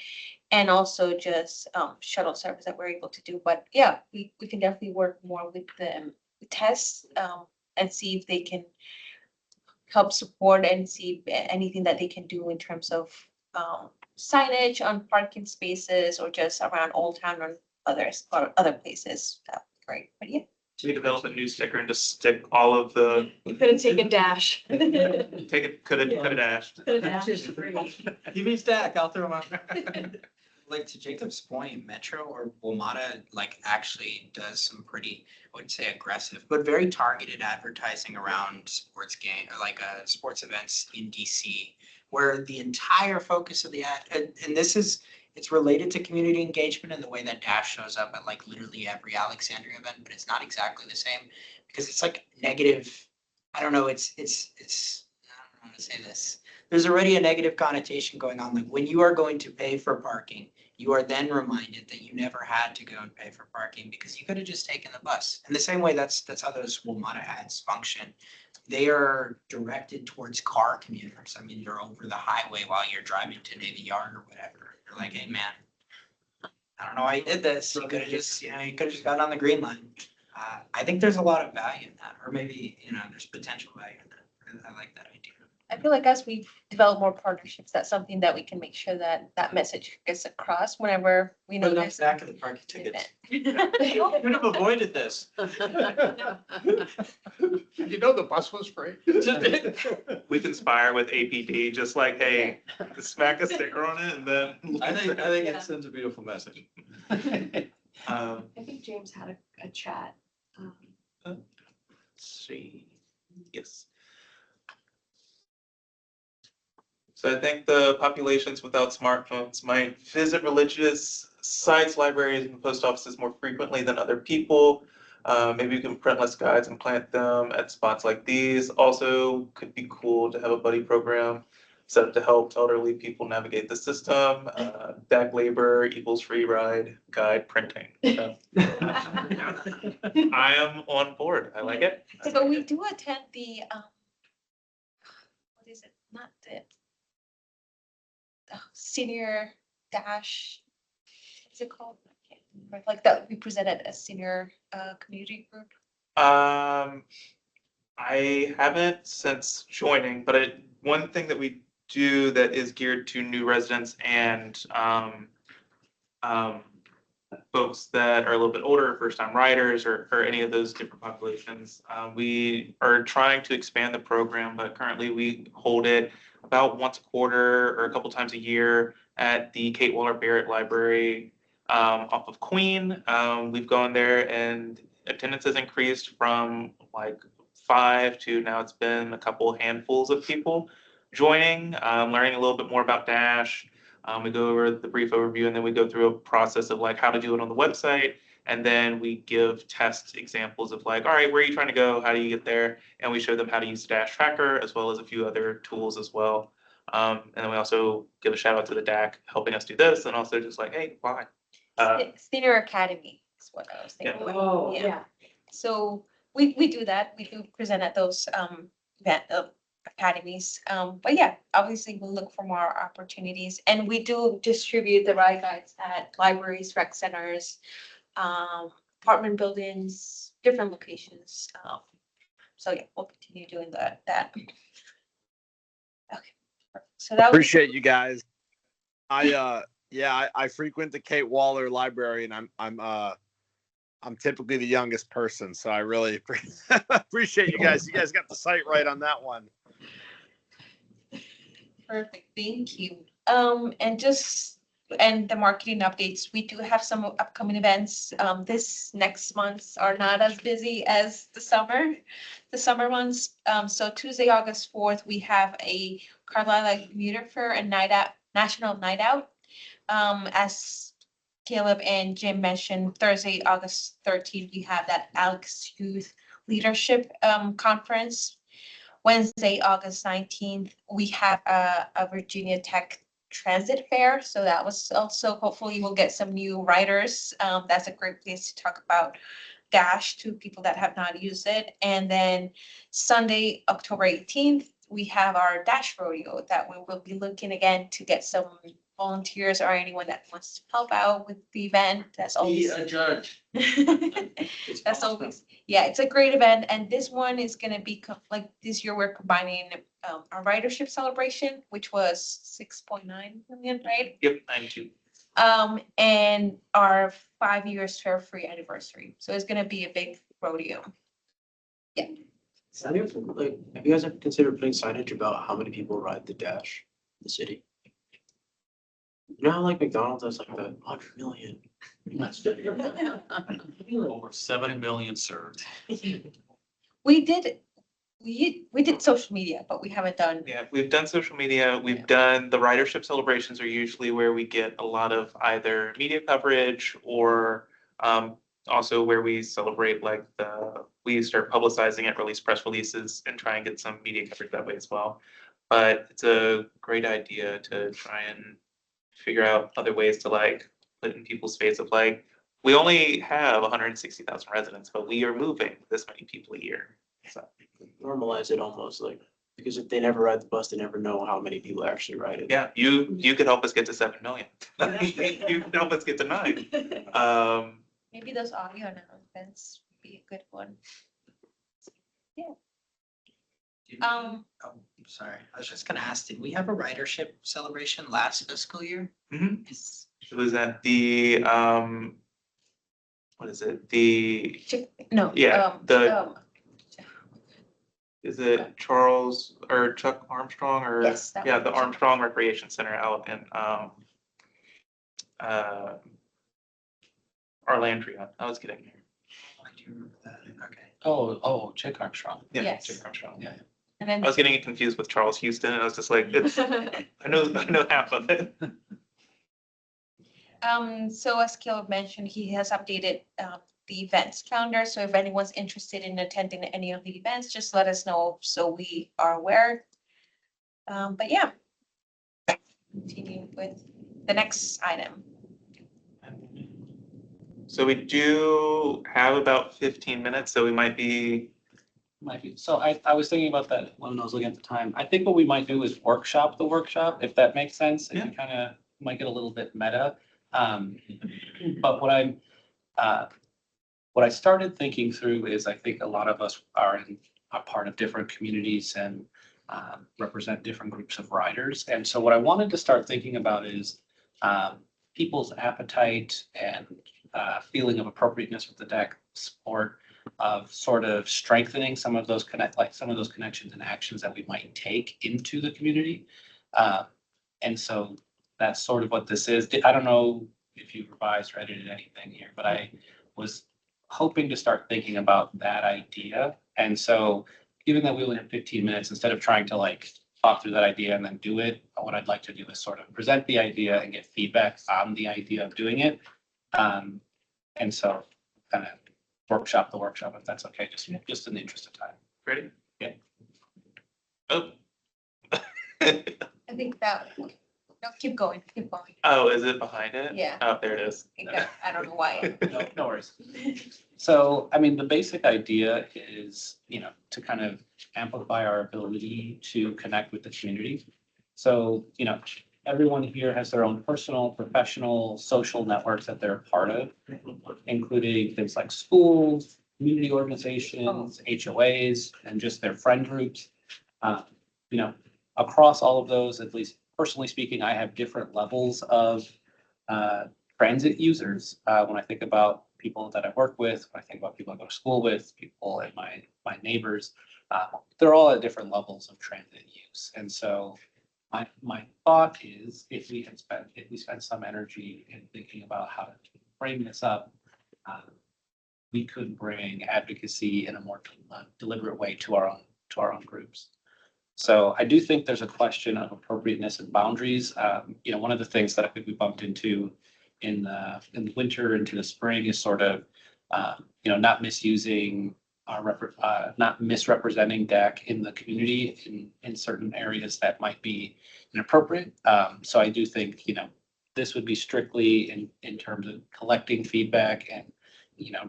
and also just shuttle service that we're able to do. But yeah, we can definitely work more with the tests and see if they can help support and see anything that they can do in terms of signage on parking spaces or just around Old Town or other places. That'd be great. But yeah. We develop a new sticker and just stick all of the, You could have taken Dash. take it, could have dashed. Give me stack, I'll throw them out. Like to Jacob's point, Metro or WMATA like actually does some pretty, I wouldn't say aggressive, but very targeted advertising around sports game, or like sports events in DC, where the entire focus of the ad, and this is, it's related to community engagement and the way that Dash shows up at like literally every Alexandria event, but it's not exactly the same because it's like negative. I don't know. It's I don't know how to say this. There's already a negative connotation going on. Like when you are going to pay for parking, you are then reminded that you never had to go and pay for parking because you could have just taken the bus. In the same way, that's how those WMATA ads function. They are directed towards car commuters. I mean, you're over the highway while you're driving to Navy Yard or whatever. You're like, hey man, I don't know why you did this. You could have just, you could have just got on the green line. I think there's a lot of value in that, or maybe, there's potential value in that. I like that idea. I feel like as we develop more partnerships, that's something that we can make sure that that message gets across whenever we know Put it on there's the back of the parking tickets. event. Could have avoided this. You know the bus was free. We conspire with APD, just like, hey, smack a sticker on it and then. I think it sends a beautiful message. I think James had a chat. Let's see, yes. So I think the populations without smartphones might visit religious sites, libraries, and post offices more frequently than other people. Maybe you can print less guides and plant them at spots like these. Also, could be cool to have a buddy program set up to help elderly people navigate the system. DAC labor equals free ride guide printing. So, I am on board. I like it. So we do attend the, what is it? Not the senior dash, what's it called? I can't remember. Like that we presented a senior community group. I haven't since joining, but one thing that we do that is geared to new residents and folks that are a little bit older, first-time riders, or any of those different populations. We are trying to expand the program, but currently we hold it about once a quarter or a couple times a year at the Kate Waller Barrett Library off of Queen. We've gone there and attendance has increased from like 5 to now it's been a couple handfuls of people joining, learning a little bit more about Dash. We go over the brief overview and then we go through a process of like how to do it on the website. And then we give test examples of like, all right, where are you trying to go? How do you get there? And we show them how to use Dash Tracker as well as a few other tools as well. And then we also give a shout out to the DAC helping us do this and also just like, hey, why? Senior Academy is what I was thinking. Yeah. about. Yeah. So we do that. We do present at those academies. But yeah, obviously we'll look for more opportunities, and we do distribute the ride guides at libraries, rec centers, apartment buildings, different locations. So yeah, we'll continue doing that. Okay, so that was. Appreciate you guys. I frequent the Kate Waller Library, and I'm typically the youngest person, so I really appreciate you guys. You guys got the site right on that one. Perfect, thank you. And the marketing updates, we do have some upcoming events. This next months are not as busy as the summer months. So Tuesday, August 4th, we have a Carlisle Commuter Fair and National Night Out. As Caleb and Jim mentioned, Thursday, August 13th, we have that Alex Youth Leadership Conference. Wednesday, August 19th, we have a Virginia Tech Transit Fair. So that was also, hopefully we'll get some new riders. That's a great place to talk about Dash to people that have not used it. And then Sunday, October 18th, we have our Dash Rodeo that we will be looking again to get some volunteers or anyone that wants to help out with the event. That's always. Be a judge. That's always, yeah, it's a great event. And this one is gonna be like this year, we're combining our ridership celebration, which was 6.9 million, right? Yep, 92. And our 5 years fare-free anniversary. So it's gonna be a big rodeo. Like, have you guys ever considered putting signage about how many people ride the Dash in the city? You know how like McDonald's has like the 100 million? Over 7 million served. We did social media, but we haven't done. Yeah, we've done social media. We've done the ridership celebrations are usually where we get a lot of either media coverage or also where we celebrate we start publicizing it, release press releases and try and get some media coverage that way as well. But it's a great idea to try and figure out other ways to put in people's face of we only have 160,000 residents, but we are moving this many people a year. So Normalize it almost like, because if they never ride the bus, they never know how many people actually ride it. yeah, you could help us get to 7 million. You can help us get to 9. Maybe those audio announcements would be a good one. Sorry, I was just gonna ask, did we have a ridership celebration last fiscal year? Mhm. Is- It was at the what is it? The No. Yeah, is it Charles or Chuck Armstrong or? Yes, that Yeah, one. the Armstrong Recreation Center out in Arlandria. I was getting there. I do remember that, okay. Oh, Chick Armstrong. Yeah, Yes. Chuck Armstrong. Yeah. And then. I was getting it confused with Charles Houston, and I was just like, it's, I know half of it. So as Caleb mentioned, he has updated the events calendar. So if anyone's interested in attending any of the events, just let us know so we are aware. But yeah. Continue with the next item. So we do have about 15 minutes, so we might be, Might be. So I was thinking about that when I was looking at the time. I think what we might do is workshop the workshop, if that makes sense. And kind of might get a little bit meta. But what I started thinking through is I think a lot of us are part of different communities and represent different groups of riders. And so what I wanted to start thinking about is people's appetite and feeling of appropriateness with the deck sport of sort of strengthening some of those connections and actions that we might take into the community. And so that's sort of what this is. I don't know if you revised or edited anything here, but I was hoping to start thinking about that idea. And so given that we only have 15 minutes, instead of trying to talk through that idea and then do it, what I'd like to do is sort of present the idea and get feedback on the idea of doing it. And so kind of workshop the workshop, if that's okay, just in the interest of time. ready? Yeah. Oh. I think that No, keep going, keep going. Oh, is it behind it? Yeah. Oh, there it is. I don't know why. No worries. So, I mean, the basic idea is, to kind of amplify our ability to connect with the community. So, everyone here has their own personal, professional, social networks that they're a part of, including things like schools, community organizations, HOAs, and just their friend groups. Uh, Across all of those, at least personally speaking, I have different levels of transit users. When I think about people that I work with, when I think about people I go to school with, people and my neighbors, they're all at different levels of transit use. And so my thought is if we spend some energy in thinking about how to frame this up, we could bring advocacy in a more deliberate way to our own groups. So I do think there's a question of appropriateness and boundaries. One of the things that I think we bumped into in the winter into the spring is sort of, not misusing not misrepresenting DAC in the community in certain areas that might be inappropriate. So I do think, this would be strictly in terms of collecting feedback and,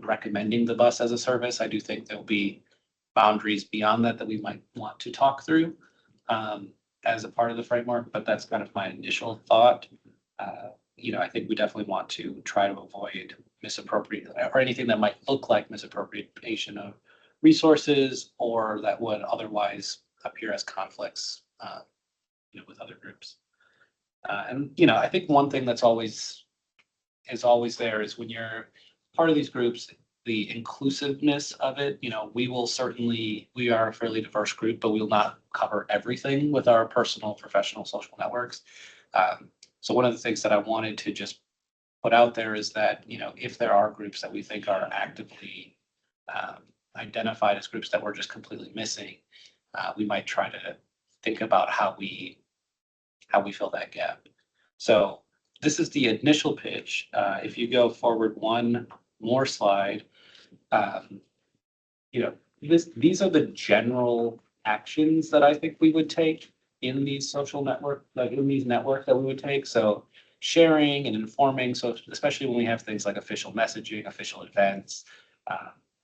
recommending the bus as a service. I do think there'll be boundaries beyond that we might want to talk through as a part of the framework, but that's kind of my initial thought. I think we definitely want to try to avoid misappropriate or anything that might look like misappropriation of resources or that would otherwise appear as conflicts, with other groups. And I think one thing that's always there is when you're part of these groups, the inclusiveness of it, we are a fairly diverse group, but we will not cover everything with our personal, professional, social networks. So one of the things that I wanted to just put out there is that, if there are groups that we think are actively identified as groups that we're just completely missing, we might try to think about how we fill that gap. So this is the initial pitch. If you go forward one more slide, these are the general actions that I think we would take in these social network, like in these networks that we would take. So sharing and informing, so especially when we have things like official messaging, official events,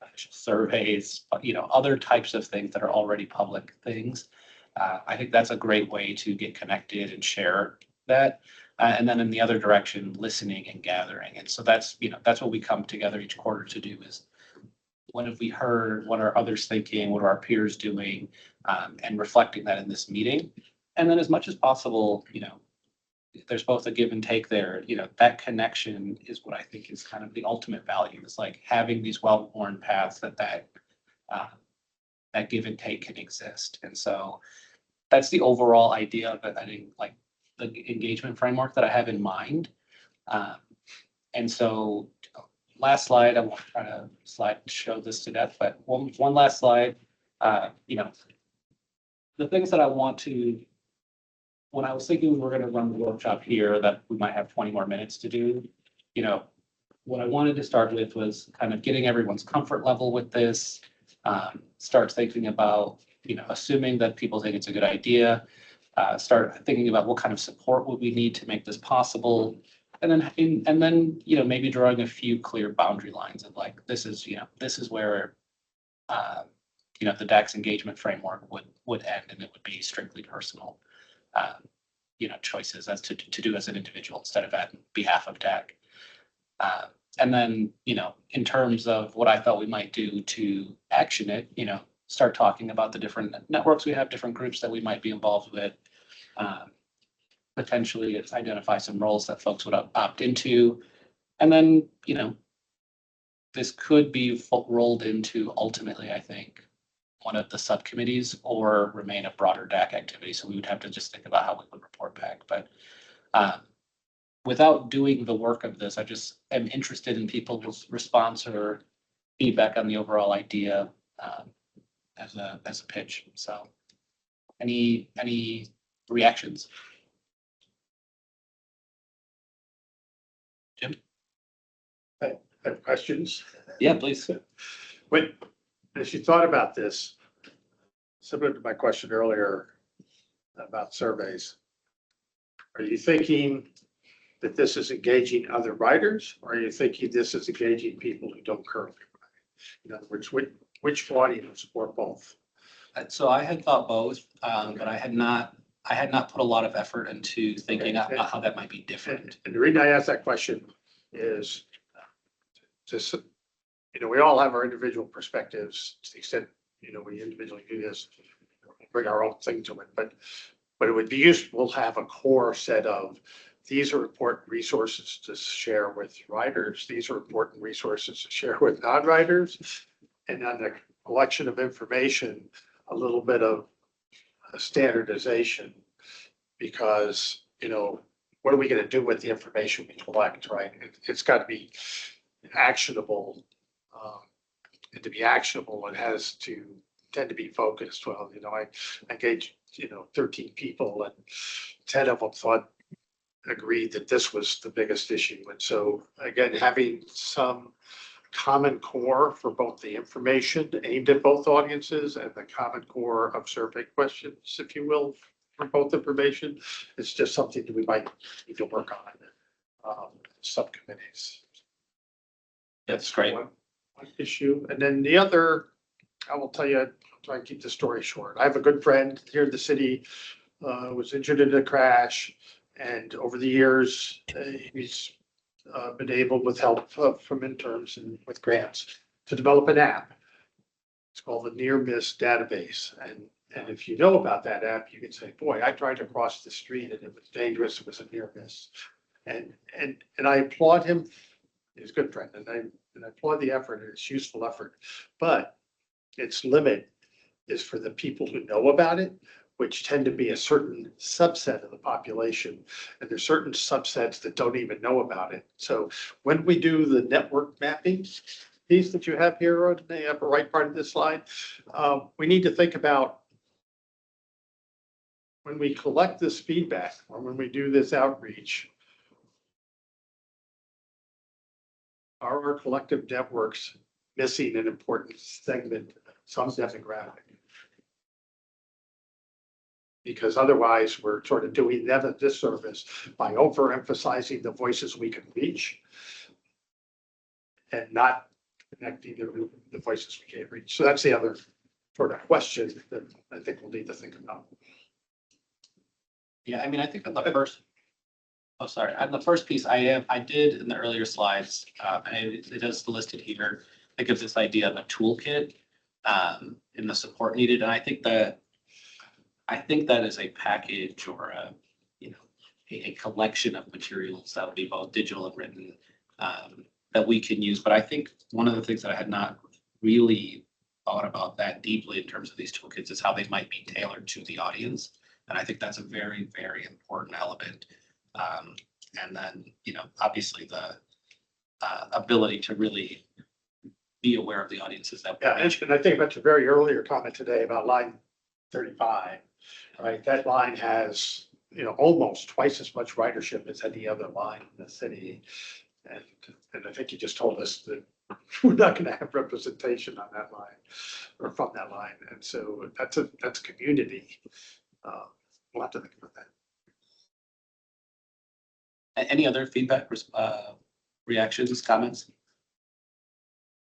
official surveys, other types of things that are already public things. I think that's a great way to get connected and share that. And then in the other direction, listening and gathering. And so that's what we come together each quarter to do is what have we heard? What are others thinking? What are our peers doing? And reflecting that in this meeting. And then as much as possible, there's both a give and take there. That connection is what I think is kind of the ultimate value. It's like having these well-worn paths that give and take can exist. And so that's the overall idea of it. I think like the engagement framework that I have in mind. And so last slide, I won't try to show this to death, but one last slide. The things that I want to, when I was thinking we were going to run the workshop here, that we might have 20 more minutes to do, what I wanted to start with was kind of getting everyone's comfort level with this, start thinking about, assuming that people think it's a good idea, start thinking about what kind of support would we need to make this possible. And then, maybe drawing a few clear boundary lines of like, this is where, the DAX engagement framework would end, and it would be strictly personal, choices as to do as an individual instead of at behalf of DAC. And then, in terms of what I thought we might do to action it, start talking about the different networks we have, different groups that we might be involved with. Potentially identify some roles that folks would opt into. And then, this could be rolled into ultimately, I think, one of the subcommittees or remain a broader DAC activity. So we would have to just think about how we would report back. But without doing the work of this, I just am interested in people's response or feedback on the overall idea as a pitch. So any reactions? Jim? I have questions. Yeah, please. As you thought about this, similar to my question earlier about surveys, Are you thinking that this is engaging other riders, or are you thinking this is engaging people who don't currently ride? In other words, which audience or both? So I had thought both, but I had not put a lot of effort into thinking about how that might be different. And the reason I ask that question is just, we all have our individual perspectives to the extent, we individually do this, bring our own thing to it, but it would be useful to have a core set of, these are important resources to share with riders. These are important resources to share with non-riders. And on the collection of information, a little bit of standardization, because, what are we going to do with the information we collect, right? It's got to be actionable. And to be actionable, it has to tend to be focused. Well, I engaged, 13 people, and 10 of them agreed that this was the biggest issue. And so again, having some common core for both the information aimed at both audiences and the common core of survey questions, if you will, for both information, it's just something that we might need to work on subcommittees. That's great. One issue. And then the other, I will tell you, I'll try and keep the story short. I have a good friend here in the city, was injured in a crash. And over the years, he's been able, with help from interns and with grants, to develop an app. It's called the Near Miss Database. And if you know about that app, you can say, boy, I tried to cross the street and it was dangerous. It was a near miss. And I applaud him. He's a good friend. And I applaud the effort. It's useful effort. But its limit is for the people who know about it, which tend to be a certain subset of the population. And there's certain subsets that don't even know about it. So when we do the network mapping piece that you have here on the upper right part of this slide, we need to think about, when we collect this feedback or when we do this outreach, are our collective networks missing an important segment, some demographic? Because otherwise we're sort of doing them a disservice by overemphasizing the voices we can reach and not connecting the voices we can't reach. So that's the other sort of question that I think we'll need to think about. Yeah, I mean, I think on the first, on the first piece, I did in the earlier slides, and it is listed here. It gives this idea of a toolkit in the support needed, and I think that is a package or a collection of materials that will be both digital and written that we can use. But I think one of the things that I had not really thought about that deeply in terms of these toolkits is how they might be tailored to the audience. And I think that's a very, very important element. And then, obviously the ability to really be aware of the audiences that. Yeah, and I think about your very earlier comment today about line 35, right? That line has, almost twice as much ridership as any other line in the city. And I think you just told us that we're not going to have representation on that line or from that line. And so that's community. We'll have to think about that. Any other feedback, reactions, comments?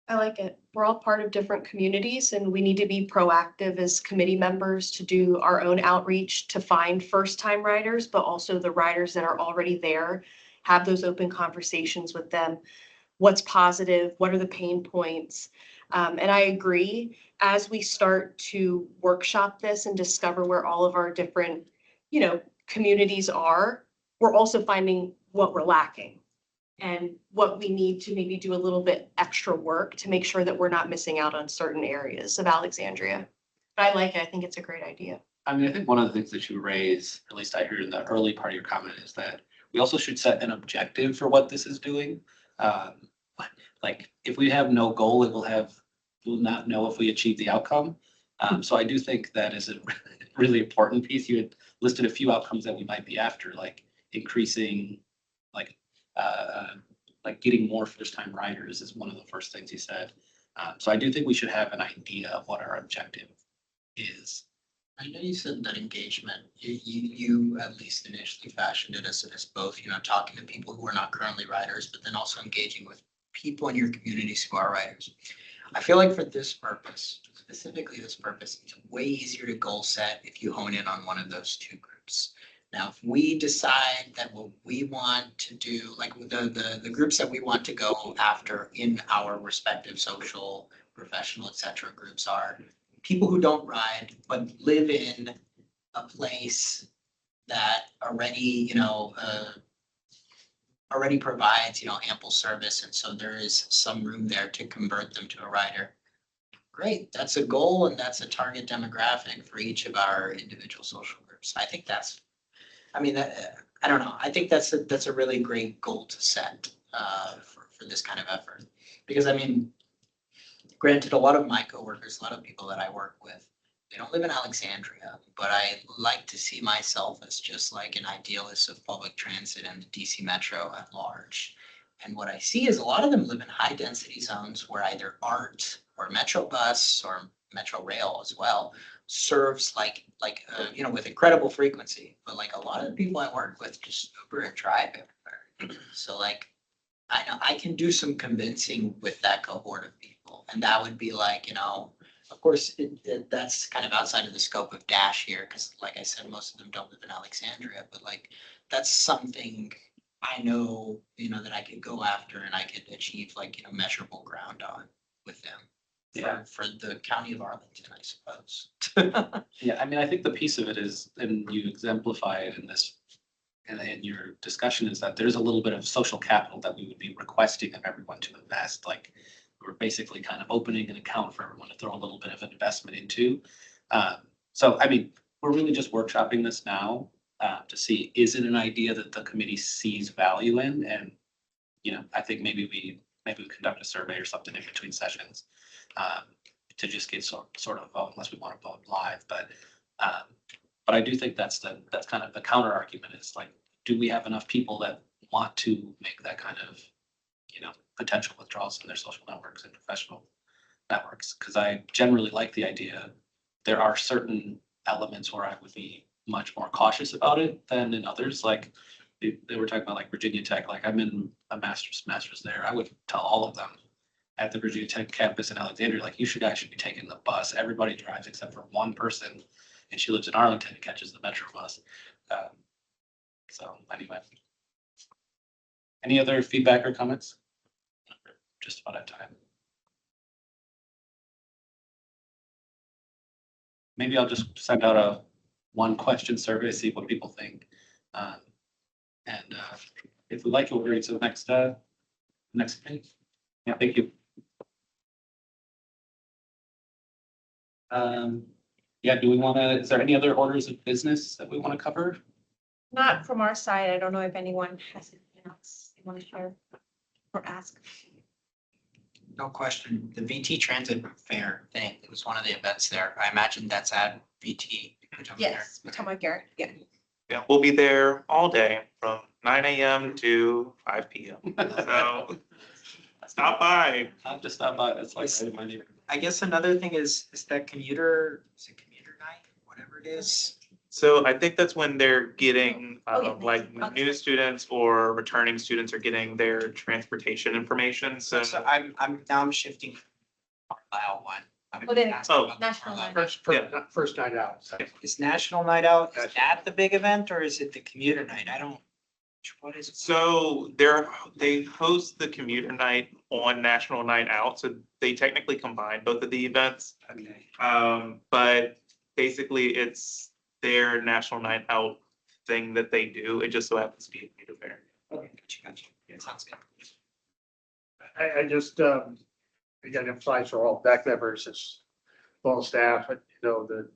I like it. We're all part of different communities and we need to be proactive as committee members to do our own outreach to find first-time riders, but also the riders that are already there, have those open conversations with them. What's positive? What are the pain points? And I agree, as we start to workshop this and discover where all of our different, communities are, we're also finding what we're lacking and what we need to maybe do a little bit extra work to make sure that we're not missing out on certain areas of Alexandria. But I like it. I think it's a great idea. I mean, I think one of the things that you raise, at least I heard in the early part of your comment, is that we also should set an objective for what this is doing. Like if we have no goal, we'll not know if we achieve the outcome. So I do think that is a really important piece. You had listed a few outcomes that we might be after, like increasing, like getting more first-time riders is one of the first things you said. So I do think we should have an idea of what our objective is. I know you said that engagement, you at least initially fashioned it as both, talking to people who are not currently riders, but then also engaging with people in your communities who are riders. I feel like for this purpose, specifically this purpose, it's way easier to goal set if you hone in on one of those two groups. Now, if we decide that what we want to do, like the groups that we want to go after in our respective social, professional, et cetera, groups are people who don't ride, but live in a place that already, already provides, ample service. And so there is some room there to convert them to a rider. Great, that's a goal and that's a target demographic for each of our individual social groups. I think that's, I don't know. I think that's a really great goal to set for this kind of effort. Because granted, a lot of my coworkers, a lot of people that I work with, they don't live in Alexandria, but I like to see myself as just like an idealist of public transit and the DC Metro at large. And what I see is a lot of them live in high density zones where either ART or Metro Bus or Metro Rail as well serves with incredible frequency. But like a lot of the people I work with just Uber and drive everywhere. So like, I know I can do some convincing with that cohort of people. And that would be like, of course, that's kind of outside of the scope of Dash here, because like I said, most of them don't live in Alexandria, but like, that's something I know, that I could go after and I could achieve like, measurable ground on with them. Yeah. For the county of Arlington, I suppose. Yeah, I think the piece of it is, and you exemplify it in this, and in your discussion, is that there's a little bit of social capital that we would be requesting of everyone to invest. Like, we're basically kind of opening an account for everyone to throw a little bit of an investment into. So, we're really just workshopping this now to see, is it an idea that the committee sees value in? And, I think maybe we conduct a survey or something in between sessions to just get sort of a vote, unless we want to vote live. But I do think that's kind of the counter argument is like, do we have enough people that want to make that kind of, potential withdrawals in their social networks and professional networks? Because I generally like the idea. There are certain elements where I would be much more cautious about it than in others. Like they were talking about like Virginia Tech, like I'm in a master's there. I would tell all of them at the Virginia Tech campus in Alexandria, like you guys should be taking the bus. Everybody drives except for one person, and she lives in Arlington and catches the Metro bus. So anyway, any other feedback or comments? Just about at time. Maybe I'll just send out a 1-question survey, see what people think. If we like it, we'll read to the next thing. Yeah, thank you. Yeah, is there any other orders of business that we want to cover? Not from our side. I don't know if anyone has anything else they want to share or ask. No question. The VT Transit Fair thing, it was one of the events there. I imagine that's at VT. Yes, Potomac Garrett. Yeah. Yeah, we'll be there all day from 9 a.m. to 5 p.m. So stop by. I'll just stop by. That's like right in my neighborhood. I guess another thing is that commuter night, whatever it is. So I think that's when they're getting, yeah. like Okay. new students or returning students are getting their transportation information. So So I'm shifting Carlisle one. Oh, then Oh. National Night. First night out. Is National Night Out, is National. that the big event or is it the commuter night? What is it? So they host the commuter night on National Night Out, so they technically combine both of the events. Okay. But basically it's their National Night Out thing that they do. It just so happens to be a commuter fair. Okay, gotcha. Yeah, sounds good. I just, again, emphasize for all deck members, as well staff, the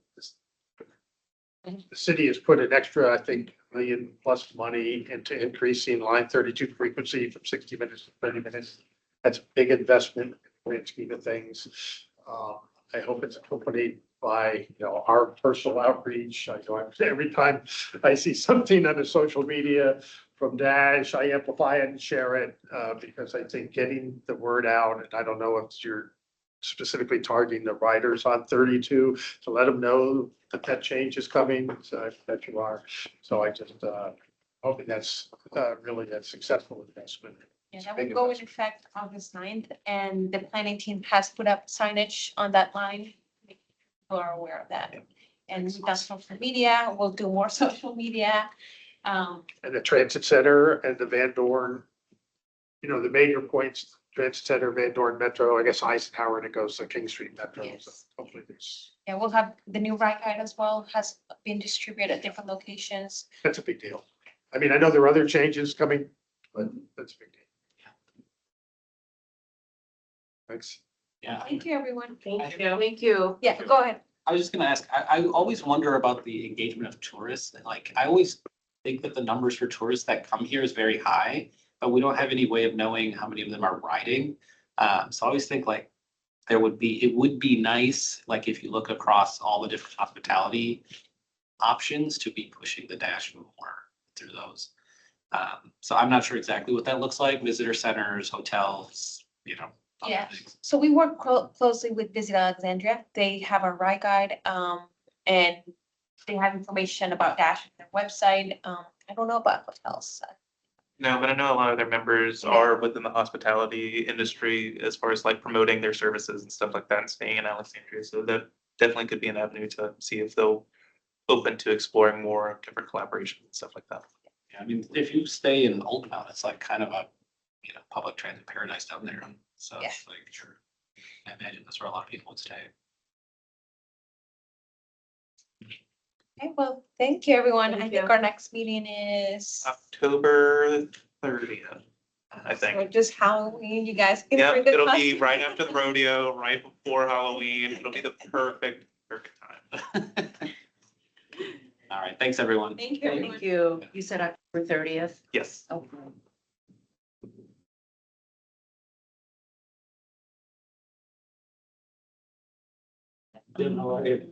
city has put an extra, I think, $1 million plus money into increasing line 32 frequency from 60 minutes to 30 minutes. That's a big investment in the grand scheme of things. I hope it's accompanied by, our personal outreach. Every time I see something on the social media from Dash, I amplify it and share it, because I think getting the word out, and I don't know if you're specifically targeting the riders on 32 to let them know that that change is coming, so that you are. So I just, hoping that's, really a successful investment. Yeah, that will go in effect August 9th, and the planning team has put up signage on that line. People are aware of that. And we've done social media, we'll do more social media. And the transit center and the Van Dorn, the major points, transit center, Van Dorn Metro, I guess Eisenhower, and it goes to King Street Metro. So Yes. hopefully this, Yeah, we'll have the new ride guide as well, has been distributed at different locations. that's a big deal. I mean, I know there are other changes coming, but that's a big deal. Thanks. Yeah. Thank you, everyone. Thank you. Thank you. Yeah, go ahead. I was just gonna ask, I always wonder about the engagement of tourists. Like, I always think that the numbers for tourists that come here is very high, but we don't have any way of knowing how many of them are riding. So I always think like it would be nice, like if you look across all the different hospitality options to be pushing the dash more through those. So I'm not sure exactly what that looks like, visitor centers, hotels, other Yeah. things. So we work closely with Visit Alexandria. They have a ride guide, and they have information about Dash on their website. I don't know about hotels. No, but I know a lot of their members are within the hospitality industry as far as like promoting their services and stuff like that and staying in Alexandria. So that definitely could be an avenue to see if they'll open to exploring more different collaborations and stuff like that. Yeah, I mean, if you stay in Old Town, it's like kind of a, public transit paradise down there. So it's like, sure. I imagine that's where a lot of people would stay. Okay, well, thank you, everyone. I Thank think you. our next meeting is October 30th, I so think. just Halloween. You guys can Yeah, bring the it'll be costume. right after the rodeo, right before Halloween. It'll be the perfect time. All right, thanks, everyone. Thank you, everyone. Thank you. You said October 30th? Yes. Okay. Didn't know I-